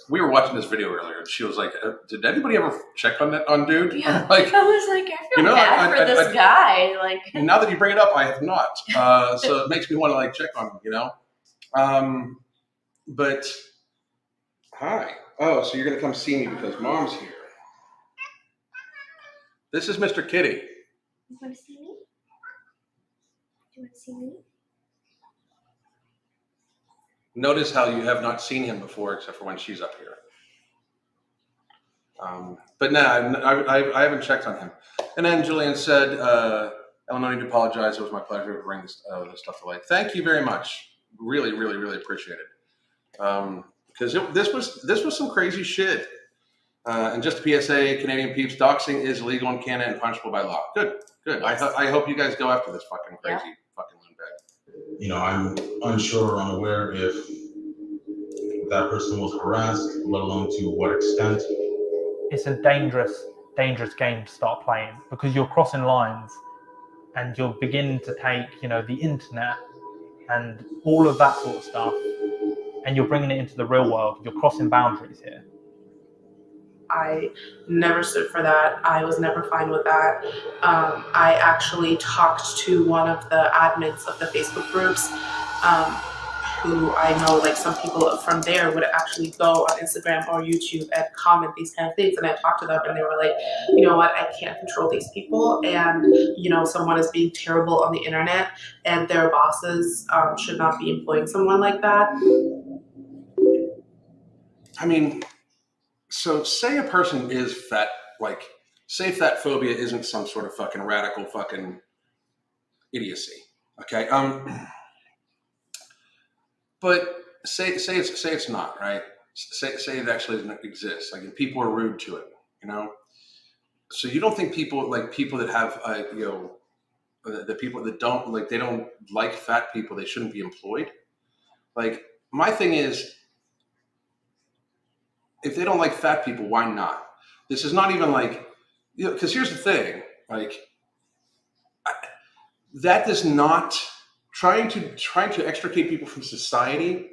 we were watching this video earlier, and she was like, "Did anybody ever check on that dude?" Yeah, Like, I was like, I feel bad for this guy. Like, and now that you bring it up, I have not. So it makes me want to like check on him, But hi. Oh, so you're gonna come see me because Mom's here. This is Mr. Kitty. you want to see me? Do you want to see me? Notice how you have not seen him before, except for when she's up here. But no, I haven't checked on him. And then Julian said, "Ellen, no need to apologize. It was my pleasure to bring this stuff to light." Thank you very much. Really, really, really appreciate it. Because this was some crazy shit. And just a PSA, Canadian peeps, doxing is illegal in Canada and punishable by law. Good. Yes. I hope you guys go after this fucking crazy fucking loonbag. I'm unsure or unaware if that person was harassed, let alone to what extent. It's a dangerous game to start playing, because you're crossing lines and you're beginning to take, the internet and all of that sort of stuff, and you're bringing it into the real world. You're crossing boundaries here. I never stood for that. I was never fine with that. I actually talked to one of the admins of the Facebook groups, who I know, like, some people from there would actually go on Instagram or YouTube and comment these kind of things. And I talked to them and they were like, you know what, I can't control these people. And, someone is being terrible on the internet and their bosses should not be employing someone like that. I mean, so say a person is fat, like, say fat phobia isn't some sort of fucking radical fucking idiocy. Okay. But say it's not, right? Say it actually doesn't exist. Like, if people are rude to it, So you don't think people that have, the people that don't like, they don't like fat people, they shouldn't be employed? Like, my thing is, if they don't like fat people, why not? This is not even like, because here's the thing, like, that does not, trying to extricate people from society,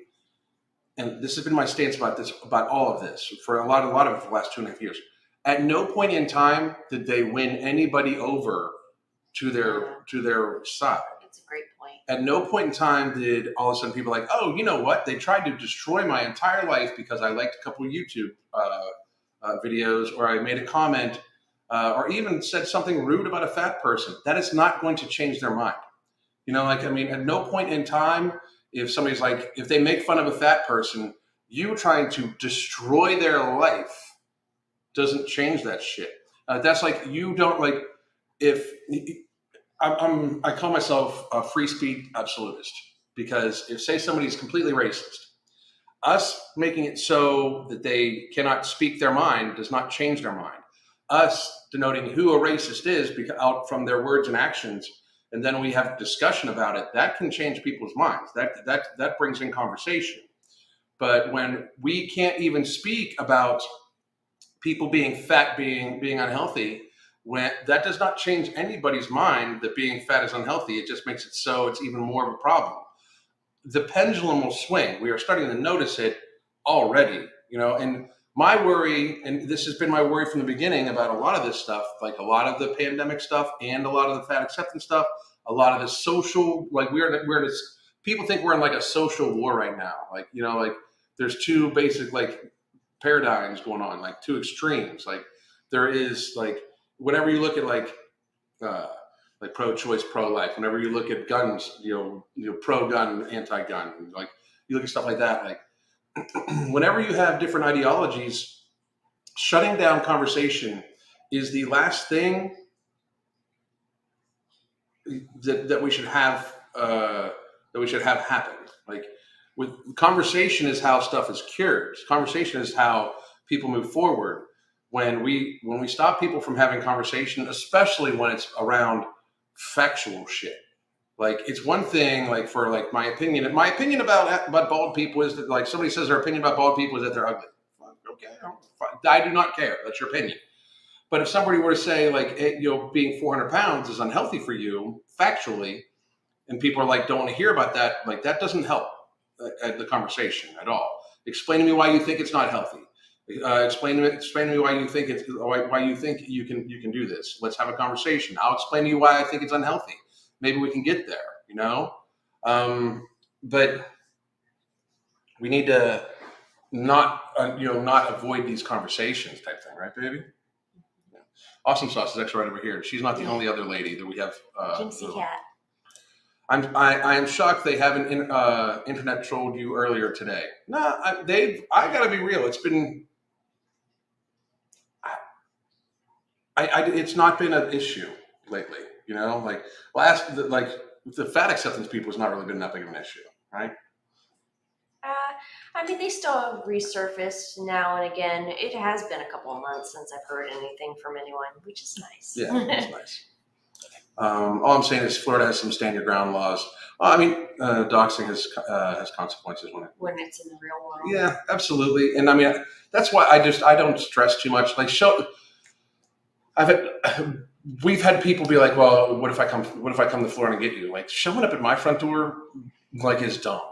and this has been my stance about all of this for a lot of the last 2.5 years. At no point in time did they win anybody over to their side. That's a great point. At no point in time did all of a sudden people like, oh, you know what? They tried to destroy my entire life because I liked a couple of YouTube videos, or I made a comment, or even said something rude about a fat person. That is not going to change their mind. At no point in time, if somebody's like, if they make fun of a fat person, you trying to destroy their life doesn't change that shit. That's like, you don't like, if I call myself a free speech absolutist, because if, say, somebody's completely racist, us making it so that they cannot speak their mind does not change their mind. Us denoting who a racist is out from their words and actions, and then we have a discussion about it, that can change people's minds. That brings in conversation. But when we can't even speak about people being fat, being unhealthy, when that does not change anybody's mind that being fat is unhealthy. It just makes it so it's even more of a problem. The pendulum will swing. We are starting to notice it already, and my worry, and this has been my worry from the beginning about a lot of this stuff, like a lot of the pandemic stuff and a lot of the fat acceptance stuff, a lot of the social, like we're in this, people think we're in like a social war right now. Like, like there's two basic like paradigms going on, like two extremes. Like there is like, whenever you look at like pro-choice, pro-life, whenever you look at guns, pro-gun, anti-gun, like you look at stuff like that, like whenever you have different ideologies, shutting down conversation is the last thing that we should have happen. Like with conversation is how stuff is cured. Conversation is how people move forward. When we stop people from having conversation, especially when it's around factual shit. Like it's one thing, like for like my opinion about bald people is that like somebody says their opinion about bald people is that they're ugly. Okay, I do not care. That's your opinion. But if somebody were to say like, hey, being 400 pounds is unhealthy for you factually, and people are like, don't want to hear about that, like that doesn't help the conversation at all. Explain to me why you think it's not healthy. Explain to me why you think you can do this. Let's have a conversation. I'll explain to you why I think it's unhealthy. Maybe we can get there, but we need to not avoid these conversations type thing, right, baby? Yeah. Awesome Sauce is actually right over here. She's not the only other lady that we have. Gypsy Cat. I am shocked they haven't internet trolled you earlier today. No, I gotta be real. It's been, it's not been an issue lately. Like the fat acceptance people has not really been that big of an issue, right? I mean, they still resurfaced now and again. It has been a couple of months since I've heard anything from anyone, which is nice. Yeah, it's nice. All I'm saying is Florida has some stand your ground laws. Doxing has consequences when it's in the real world. Yeah, absolutely. And I mean, that's why I don't stress too much. Like we've had people be like, well, what if I come to Florida and get you? Like showing up at my front door, like is dumb.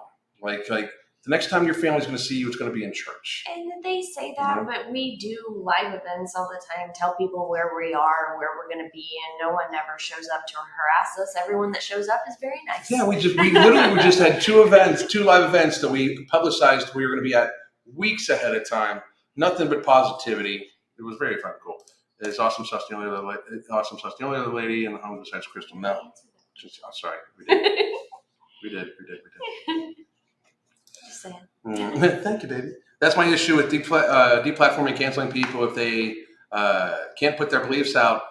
Like the next time your family's going to see you, it's going to be in church. And they say that, but we do live events all the time, tell people where we are, where we're going to be, and no one ever shows up to harass us. Everyone that shows up is very nice. Yeah, we literally just had two live events that we publicized we were going to be at weeks ahead of time. Nothing but positivity. It was very fun, cool. It's Awesome Sauce, the only other lady in the home besides Crystal. No, sorry, we did. We did. Just saying. Thank you, baby. That's my issue with deplatforming, canceling people if they can't put their beliefs out.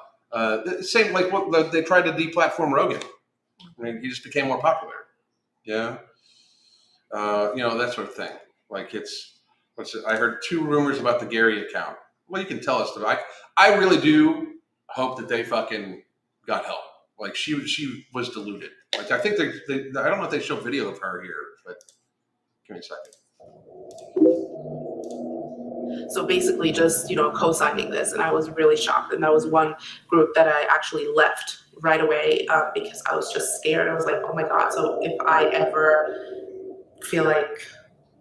Same like what they tried to deplatform Rogan. I mean, he just became more popular. Yeah, that sort of thing. Like I heard 2 rumors about the Gary account. Well, you can tell us that I really do hope that they fucking got help. Like she was deluded. Like I think I don't know if they show video of her here, but give me a second. So basically just, co-signing this, and I was really shocked. And that was one group that I actually left right away because I was just scared. I was like, oh my God, so if I ever feel like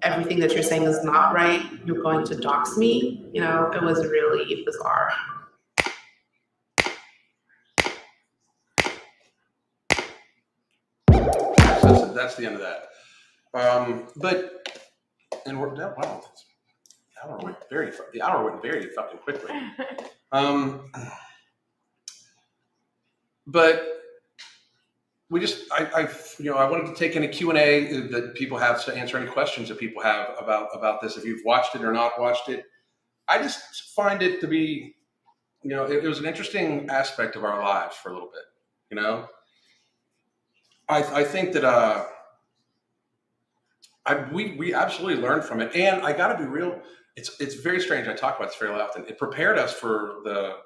everything that you're saying is not right, you're going to dox me? It was really bizarre. So that's the end of that. The hour went very fucking quickly. But we just, I wanted to take any Q&A that people have to answer any questions that people have about this. If you've watched it or not watched it, I just find it to be, it was an interesting aspect of our lives for a little bit. I think that we absolutely learned from it, and I got to be real. It's very strange. I talk about this fairly often. It prepared us for the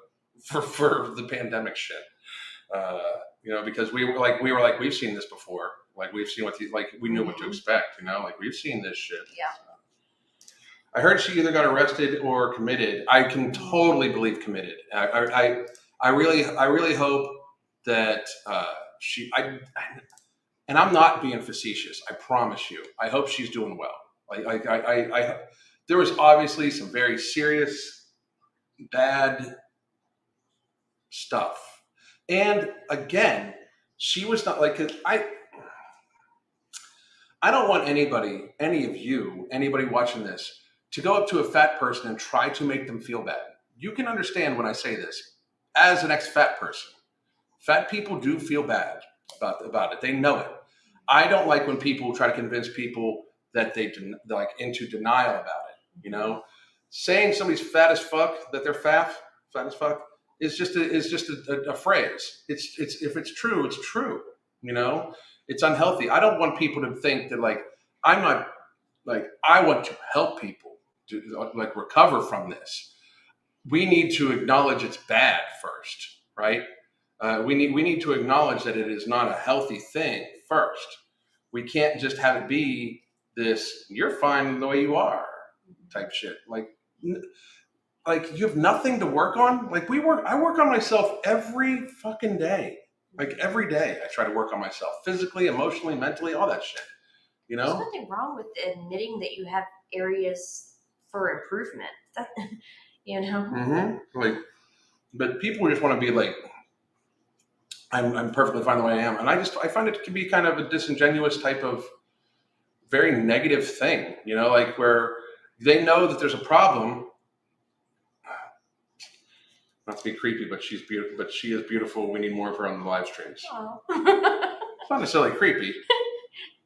pandemic shit. Because we were like we've seen this before. Like we've seen we knew what to expect. Like we've seen this shit. Yeah. I heard she either got arrested or committed. I can totally believe committed. I really hope that and I'm not being facetious. I promise you. I hope she's doing well. There was obviously some very serious, bad stuff. And again, she was not like, I don't want anybody, any of you, anybody watching this, to go up to a fat person and try to make them feel bad. You can understand when I say this. As an ex-fat person, fat people do feel bad about it. They know it. I don't like when people try to convince people that they're like into denial about it. You know, saying somebody's fat as fuck, that they're fat as fuck, is just a phrase. It's if it's true, it's true. You know, it's unhealthy. I don't want people to think that like I'm not like I want to help people to like recover from this. We need to acknowledge it's bad first, right? We need to acknowledge that it is not a healthy thing first. We can't just have it be this "you're fine the way you are" type shit. Like you have nothing to work on. Like I work on myself every fucking day. Like every day, I try to work on myself physically, emotionally, mentally, all that shit. You know, there's nothing wrong with admitting that you have areas for improvement. You know, like, but people just want to be like, I'm perfectly fine the way I am, and I find it can be kind of a disingenuous type of very negative thing. You know, like where they know that there's a problem. Not to be creepy, but she's beautiful. But she is beautiful. We need more of her on the live streams. Oh. It's not necessarily creepy.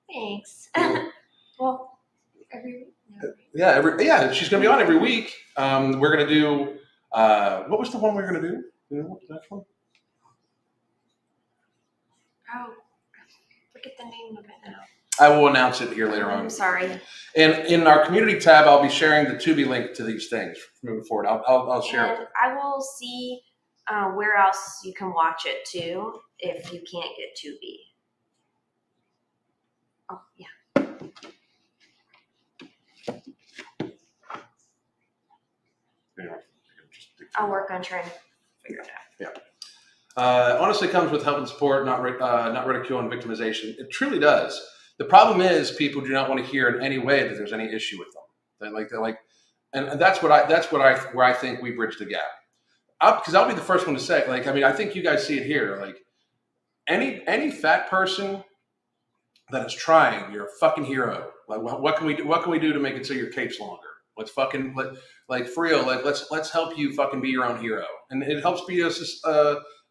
Thanks. Yeah. Well, every week. Yeah, she's gonna be on every week. We're gonna do. What was the one we were gonna do? You know what the next one? Oh, forget the name of it now. I will announce it here later on. I'm sorry. And in our community tab, I'll be sharing the Tubi link to these things moving forward. I'll share And it. I will see where else you can watch it too if you can't get Tubi. Oh yeah. Anyway, I'll work on trying to figure it out. Honestly, comes with help and support, not ridicule and victimization. It truly does. The problem is people do not want to hear in any way that there's any issue with them. They're like, and that's where I think we bridge the gap. Because I'll be the first one to say, like, I mean, I think you guys see it here. Like, any fat person that is trying, you're a fucking hero. Like, what can we do? What can we do to make it so your cape's longer? Let's fucking like for real. Like, let's help you fucking be your own hero, and it helps be a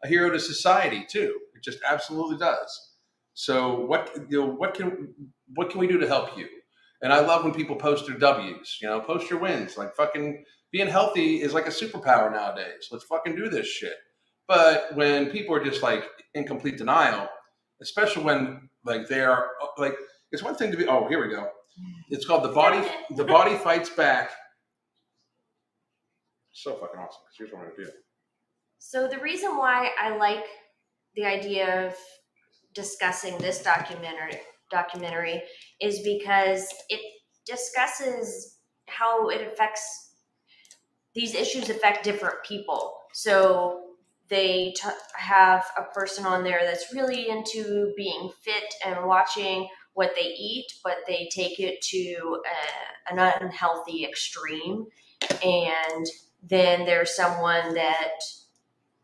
hero to society too. It just absolutely does. So what can we do to help you? And I love when people post their W's. You know, post your wins. Like fucking being healthy is like a superpower nowadays. Let's fucking do this shit. But when people are just like in complete denial, especially when like they are like, it's one thing to be. Oh, here we go. It's called the body. The body fights back. So fucking awesome. Here's what I'm gonna do. So the reason why I like the idea of discussing this documentary is because it discusses how it affects these issues affect different people. So they have a person on there that's really into being fit and watching what they eat, but they take it to an unhealthy extreme. And then there's someone that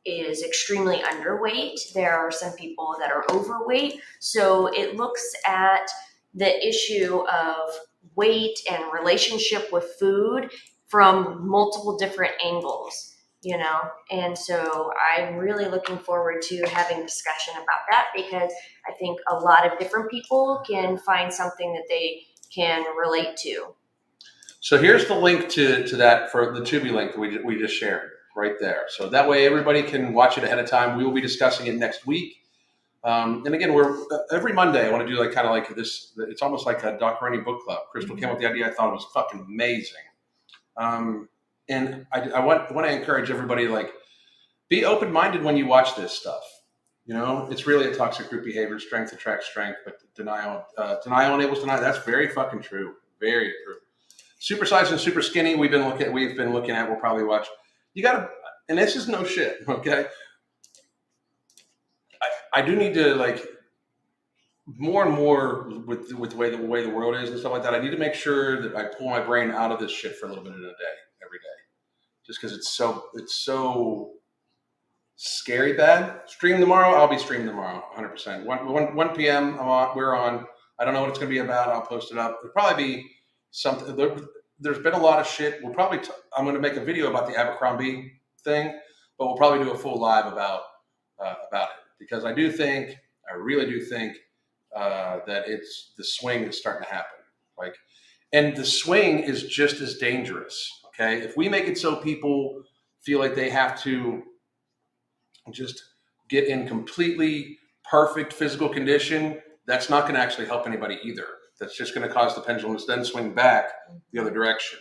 is extremely underweight. There are some people that are overweight. So it looks at the issue of weight and relationship with food from multiple different angles, you know? And so I'm really looking forward to having a discussion about that because I think a lot of different people can find something that they can relate to. So here's the link to that for the Tubi link that we just shared right there. So that way everybody can watch it ahead of time. We will be discussing it next week. And again, we're every Monday. I want to do like kind of like this. It's almost like a Doc Rennie book club. Crystal came up with the idea. I thought it was fucking amazing. And I want to encourage everybody like be open-minded when you watch this stuff. You know, it's really a toxic group behavior. Strength attracts strength, but denial enables denial. That's very fucking true. Very true. Super size and super skinny. We've been looking at. We'll probably watch. You got to, and this is no shit. Okay, I do need to like more and more with the way the world is and stuff like that. I need to make sure that I pull my brain out of this shit for a little bit in a day, every day, just because it's so scary bad. Stream tomorrow. I'll be streaming tomorrow, 100%. 1 p.m. We're on. I don't know what it's going to be about. I'll post it up. It'll probably be something. There's been a lot of shit. We'll probably. I'm going to make a video about the Abercrombie thing, but we'll probably do a full live about it because I really do think that it's the swing is starting to happen. Like, and the swing is just as dangerous. Okay, if we make it so people feel like they have to just get in completely perfect physical condition, that's not going to actually help anybody either. That's just going to cause the pendulum to then swing back the other direction.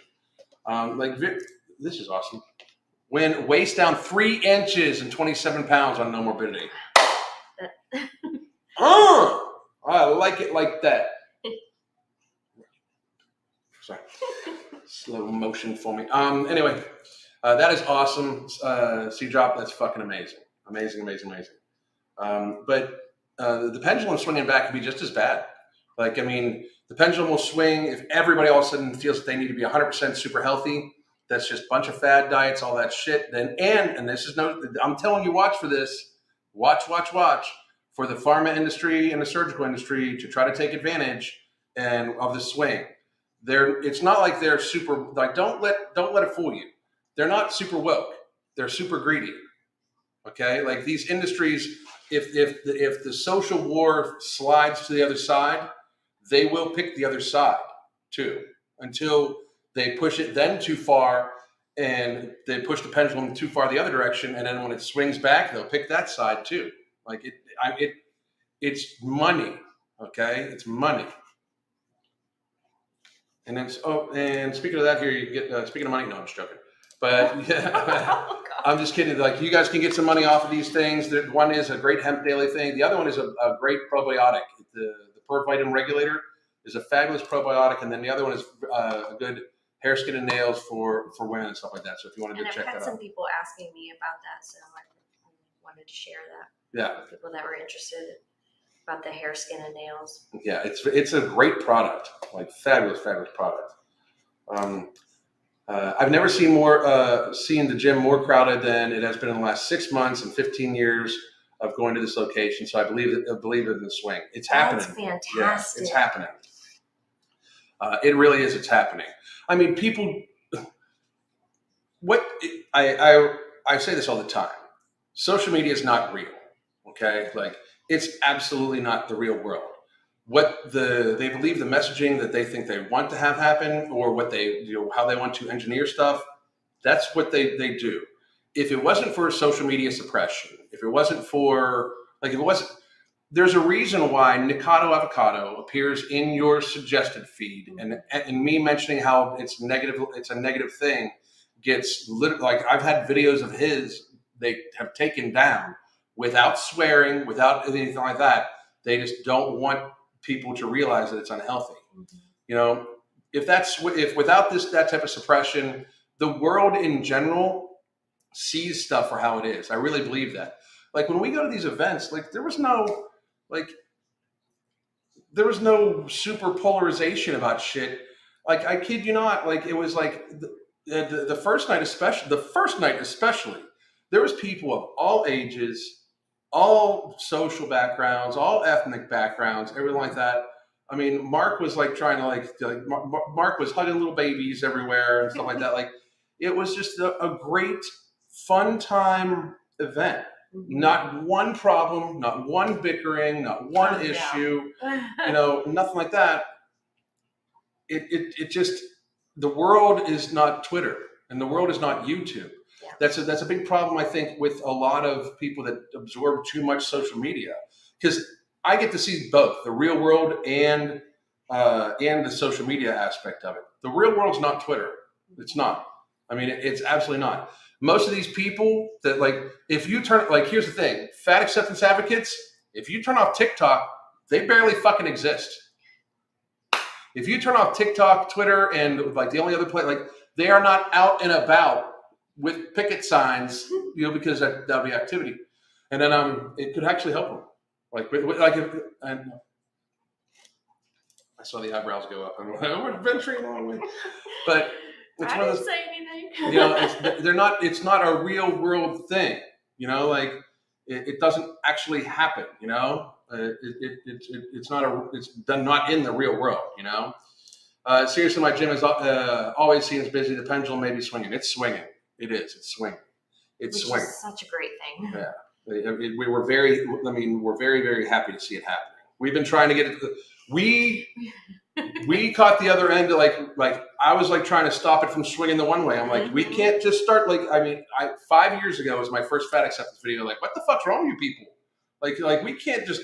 This is awesome. When waist down 3 inches and 27 pounds on No Morbidity. I like it like that. Sorry. Slow motion for me. Anyway, that is awesome. C-Drop, that's fucking amazing. Amazing. But the pendulum swinging back can be just as bad. Like, I mean, the pendulum will swing if everybody all of a sudden feels that they need to be 100% super healthy. That's just a bunch of fad diets, all that shit. Then, and this is I'm telling you, watch for this. Watch for the pharma industry and the surgical industry to try to take advantage of the swing. It's not like they're super, like, don't let it fool you. They're not super woke. They're super greedy. Okay, like these industries, if the social war slides to the other side, they will pick the other side too until they push it then too far and they push the pendulum too far the other direction, and then when it swings back, they'll pick that side too. Like it's money. Okay, it's money. And then and speaking of that, here you get speaking of money. No, I'm just joking. But yeah, I'm just kidding. Like, you guys can get some money off of these things. One is a great hemp daily thing. The other one is a great probiotic. The ProVitamin Regulator is a fabulous probiotic, and then the other one is a good hair, skin, and nails for women and stuff like that. So if you wanted to check that out. I've had some people asking me about that, so I wanted to share that. Yeah. With people that were interested about the hair, skin, and nails. Yeah, it's a great product. Like, fabulous product. I've never seen the gym more crowded than it has been in the last 6 months and 15 years of going to this location. So I believe in the swing. It's happening. That's fantastic. Yeah, it's happening. It really is. It's happening. I mean, people. I say this all the time. Social media is not real. Okay, like, it's absolutely not the real world. What they believe, the messaging that they think they want to have happen, or what how they want to engineer stuff, that's what they do. If it wasn't for social media suppression, there's a reason why Nikado Avocado appears in your suggested feed, and me mentioning how it's a negative thing gets like, I've had videos of his they have taken down without swearing, without anything like that. They just don't want people to realize that it's unhealthy. Mm-hmm. You know, if without that type of suppression, the world in general sees stuff for how it is. I really believe that. Like, when we go to these events, like, there was no super polarization about shit. Like, I kid you not. Like, it was like the first night especially, there was people of all ages, all social backgrounds, all ethnic backgrounds, everything like that. I mean, Mark was like trying to Mark was hugging little babies everywhere and stuff like that. Like, it was just a great, fun time event. Mm-hmm. Not one problem, not one bickering, not one issue, nothing like that. It just, the world is not Twitter, and the world is not YouTube. Yeah. That's a big problem, I think, with a lot of people that absorb too much social media, because I get to see both the real world and the social media aspect of it. The real world's not Twitter. It's not. I mean, it's absolutely not. Most of these people that, like, if you turn, like, here's the thing, fat acceptance advocates, if you turn off TikTok, they barely fucking exist. If you turn off TikTok, Twitter, and like the only other place, like, they are not out and about with picket signs, because that'll be activity. And then it could actually help them. Like and I saw the eyebrows go up. I'm like, oh, we're venturing a long way. But it's I one of didn't those, say anything. you know, they're not, it's not a real world thing, you know, like it doesn't actually happen, you know, it's not in the real world, you know. Seriously, my gym is always seems busy. The pendulum may be swinging. It's swinging. It is. It's swinging. It's Which swinging. is such a great thing. Yeah. We're very, very happy to see it happening. We've been trying to get it. We caught the other end. Like I was like trying to stop it from swinging the one way. I'm like, we can't just start. Like, I mean, 5 years ago was my first fat acceptance video. Like, what the fuck's wrong with you people? Like we can't just.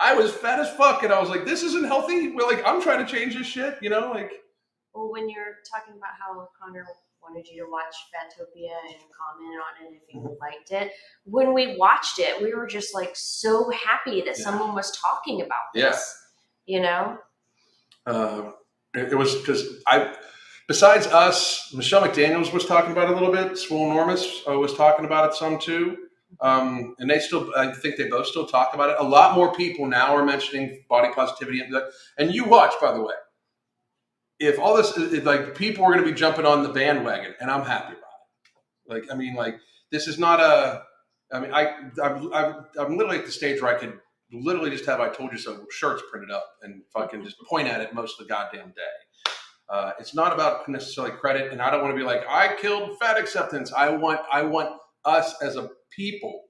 I was fat as fuck, and I was like, this isn't healthy. Well, like I'm trying to change this shit, you know, like. Well, when you're talking about how Connor wanted you to watch Fatopia and comment on it if you liked it, when we watched it, we were just like so happy that someone was talking about this. You know. It was because besides us, Michelle McDaniels was talking about it a little bit. Swole Enormous was talking about it some too. And I think they both still talk about it. A lot more people now are mentioning body positivity. And you watch, by the way, if all this, like people are going to be jumping on the bandwagon, and I'm happy about it. Like, I mean, like this is not I'm literally at the stage where I could literally just have I told you so shirts printed up and fucking just point at it most of the goddamn day. It's not about necessarily credit, and I don't want to be like, I killed fat acceptance. I want us as a people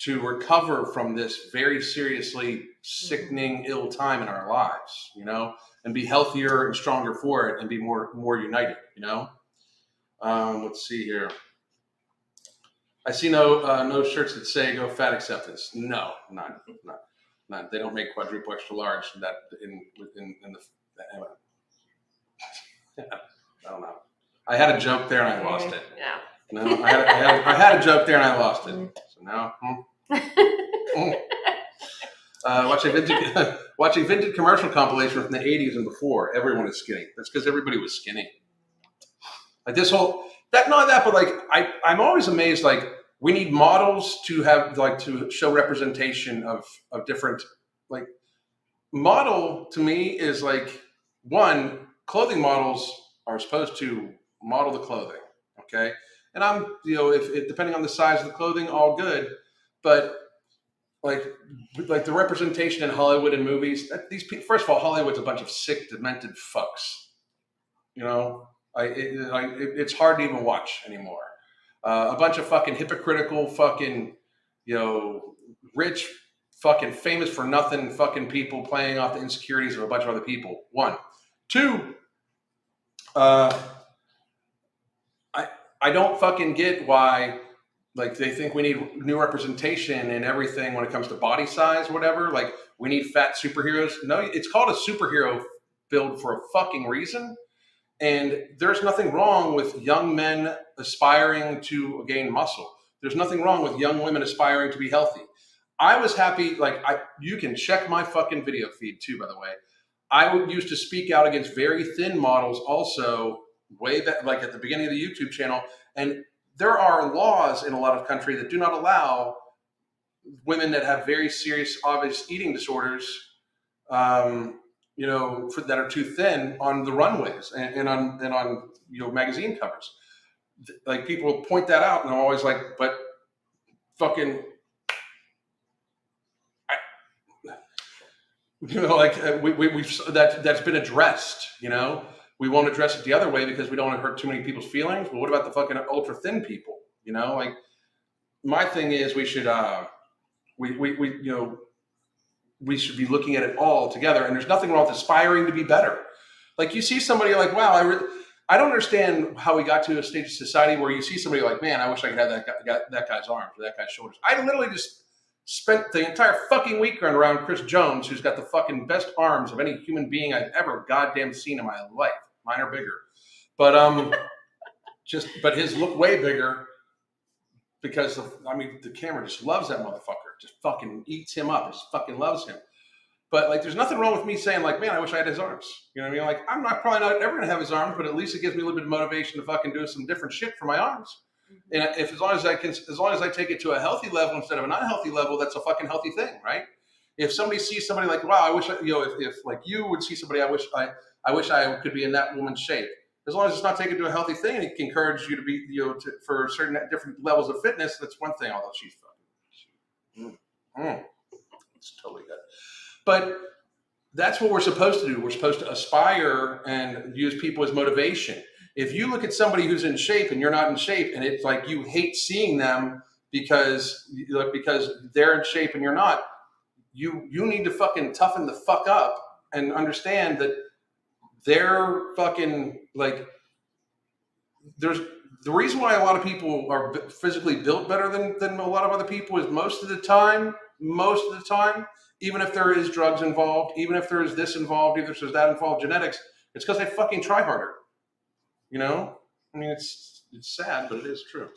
to recover from this very seriously sickening, ill time in our lives, you know, and be healthier and stronger for it and be more united, you know. Let's see here. I see no shirts that say "Go Fat Acceptance." No, none. They don't make quadruple extra large that in the. I don't know. I had a joke there and I lost it. Yeah. No, I had a joke there and I lost it. So now, watching vintage commercial compilation from the '80s and before. Everyone is skinny. That's because everybody was skinny. Like this whole but like I'm always amazed. Like we need models to have to show representation of different like model to me is like one clothing models are supposed to model the clothing. Okay. And I'm, if depending on the size of the clothing, all good. But like the representation in Hollywood and movies, these people, first of all, Hollywood's a bunch of sick, demented fucks. You know, it's hard to even watch anymore. A bunch of fucking hypocritical, fucking, rich, fucking famous for nothing, fucking people playing off the insecurities of a bunch of other people. One, two. I don't fucking get why, like, they think we need new representation and everything when it comes to body size or whatever. Like, we need fat superheroes. No, it's called a superhero build for a fucking reason. And there's nothing wrong with young men aspiring to gain muscle. There's nothing wrong with young women aspiring to be healthy. I was happy, you can check my fucking video feed too, by the way. I used to speak out against very thin models also way back, like at the beginning of the YouTube channel. And there are laws in a lot of countries that do not allow women that have very serious, obvious eating disorders, that are too thin on the runways and on magazine covers. Like people point that out, and I'm always like, but fucking, that's been addressed. We won't address it the other way because we don't want to hurt too many people's feelings. But what about the fucking ultra thin people? My thing is we should we should be looking at it all together. And there's nothing wrong with aspiring to be better. Like you see somebody like, wow, I don't understand how we got to a stage of society where you see somebody like, man, I wish I could have that guy's arms or that guy's shoulders. I literally just spent the entire fucking weekend around Chris Jones, who's got the fucking best arms of any human being I've ever goddamn seen in my life. Mine are bigger, but but his look way bigger because the camera just loves that motherfucker. Just fucking eats him up. Just fucking loves him. But there's nothing wrong with me saying man, I wish I had his arms. You know what I mean? Like I'm probably not ever gonna have his arms, but at least it gives me a little bit of motivation to fucking do some different shit for my arms. And as long as I take it to a healthy level instead of an unhealthy level, that's a fucking healthy thing, right? if somebody sees somebody like, wow, I wish if like you would see somebody, I wish I could be in that woman's shape. As long as it's not taken to a healthy thing, and it can encourage you to be, for certain different levels of fitness. That's one thing. Although she's fucking, it's totally good. But that's what we're supposed to do. We're supposed to aspire and use people as motivation. If you look at somebody who's in shape and you're not in shape, and it's like you hate seeing them because they're in shape and you're not, you need to fucking toughen the fuck up and understand that they're fucking like, there's the reason why a lot of people are physically built better than a lot of other people is most of the time, even if there is drugs involved, even if there is this involved, even if there's that involved, genetics, it's because they fucking try harder. You know? I mean, it's sad, but it is true.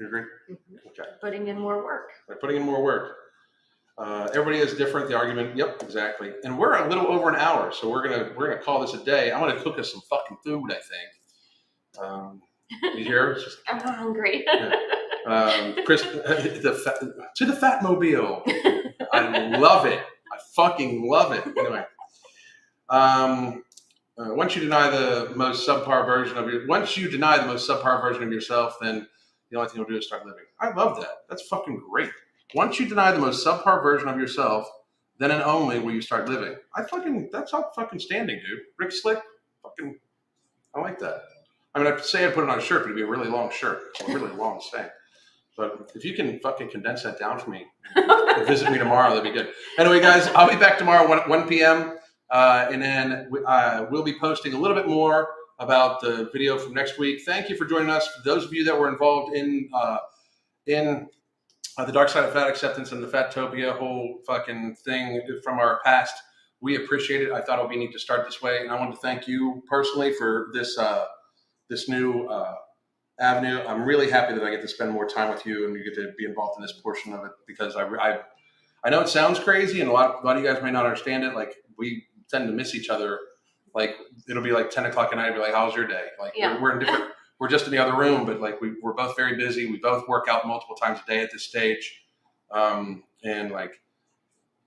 You agree? Mm-hmm. Okay. Putting in more work. By putting in more work. Everybody is different. The argument, yep, exactly. And we're a little over an hour, so we're gonna call this a day. I'm gonna cook us some fucking food, I think. You hear? I'm hungry. Chris, to the Fatmobile. I love it. I fucking love it. Anyway, once you deny the most subpar version of yourself, then the only thing you'll do is start living. I love that. That's fucking great. Once you deny the most subpar version of yourself, then and only will you start living. That's all fucking standing, dude. Rick Slick, fucking, I like that. I mean, I'd say I'd put it on a shirt, but it'd be a really long shirt. It's a really long saying. But if you can fucking condense that down for me, and visit me tomorrow, that'd be good. Anyway, guys, I'll be back tomorrow 1 p.m. And then we'll be posting a little bit more about the video from next week. Thank you for joining us. For those of you that were involved in the Dark Side of Fat Acceptance and the Fatopia whole fucking thing from our past, we appreciate it. I thought it would be neat to start this way. And I wanted to thank you personally for this new avenue. I'm really happy that I get to spend more time with you and you get to be involved in this portion of it, because I know it sounds crazy and a lot of you guys may not understand it. Like, we tend to miss each other. Like, it'll be like 10 o'clock at night. I'll be like, how's your day? Like, yeah. we're in different, we're just in the other room, but like we're both very busy. We both work out multiple times a day at this stage. And like,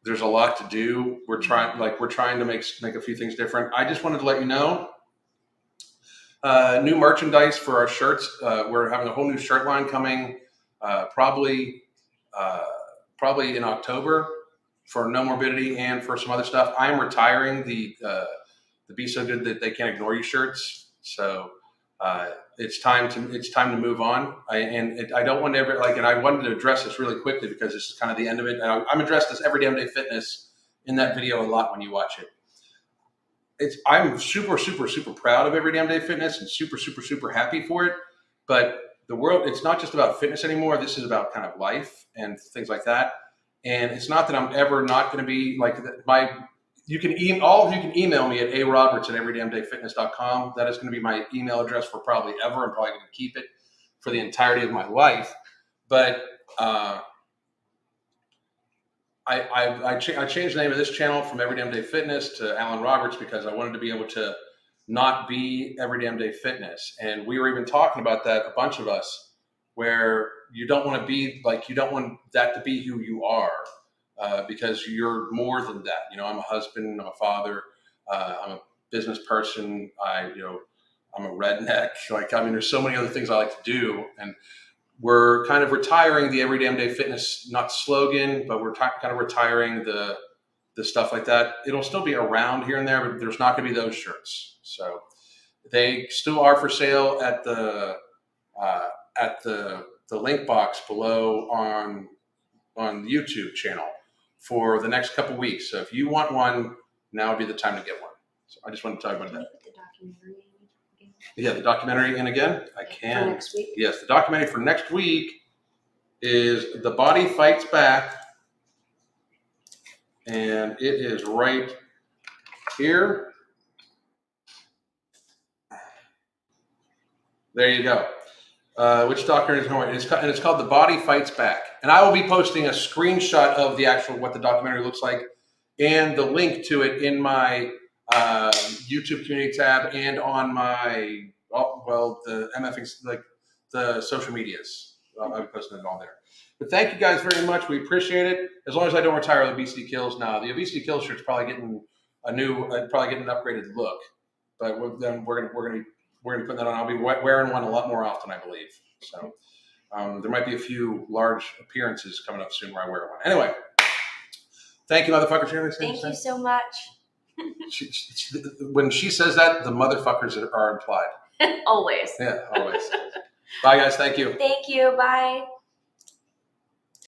there's a lot to do. We're trying to make a few things different. I just wanted to let you know, new merchandise for our shirts. We're having a whole new shirt line coming, probably in October, for No Morbidity and for some other stuff. I am retiring the Be So Good That They Can't Ignore You shirts. So it's time to move on. I don't want to ever and I wanted to address this really quickly because this is kind of the end of it. I'm addressed as Every Damn Day Fitness in that video a lot when you watch it. I'm super, super, super proud of Every Damn Day Fitness and super, super, super happy for it. But the world, it's not just about fitness anymore. This is about kind of life and things like that. And it's not that I'm ever not going to be like all of you can email me at aroberts@everydamndayfitness.com. That is going to be my email address for probably ever. I'm probably going to keep it for the entirety of my life. But I changed the name of this channel from Every Damn Day Fitness to Alan Roberts because I wanted to be able to not be Every Damn Day Fitness. And we were even talking about that, a bunch of us, where you don't want to be like, you don't want that to be who you are, because you're more than that. You know, I'm a husband, I'm a father, I'm a business person, I'm a redneck. There's so many other things I like to do. And we're kind of retiring the Every Damn Day Fitness, not slogan, but we're kind of retiring the stuff like that. It'll still be around here and there, but there's not going to be those shirts. So they still are for sale at the link box below on the YouTube channel for the next couple weeks. So if you want one, now would be the time to get one. So I just want to talk about that. The documentary. Yeah, the documentary. And again, I can. For next week? Yes, the documentary for next week is The Body Fights Back. And it is right here. There you go. Which documentary is going? It's called The Body Fights Back. And I will be posting a screenshot of the actual, what the documentary looks like, and the link to it in my YouTube community tab and on my, the MFing, like the social medias. I'll be posting it all there. But thank you guys very much. We appreciate it. As long as I don't retire the Obesity Kills now. The Obesity Kills shirt's probably getting an upgraded look. But then we're gonna be putting that on. I'll be wearing one a lot more often, I believe. So there might be a few large appearances coming up soon where I wear one. Anyway, thank you, motherfuckers. Thank you so much. When she says that, the motherfuckers are implied. Always. Yeah, always. Bye, guys. Thank you. Thank you. Bye.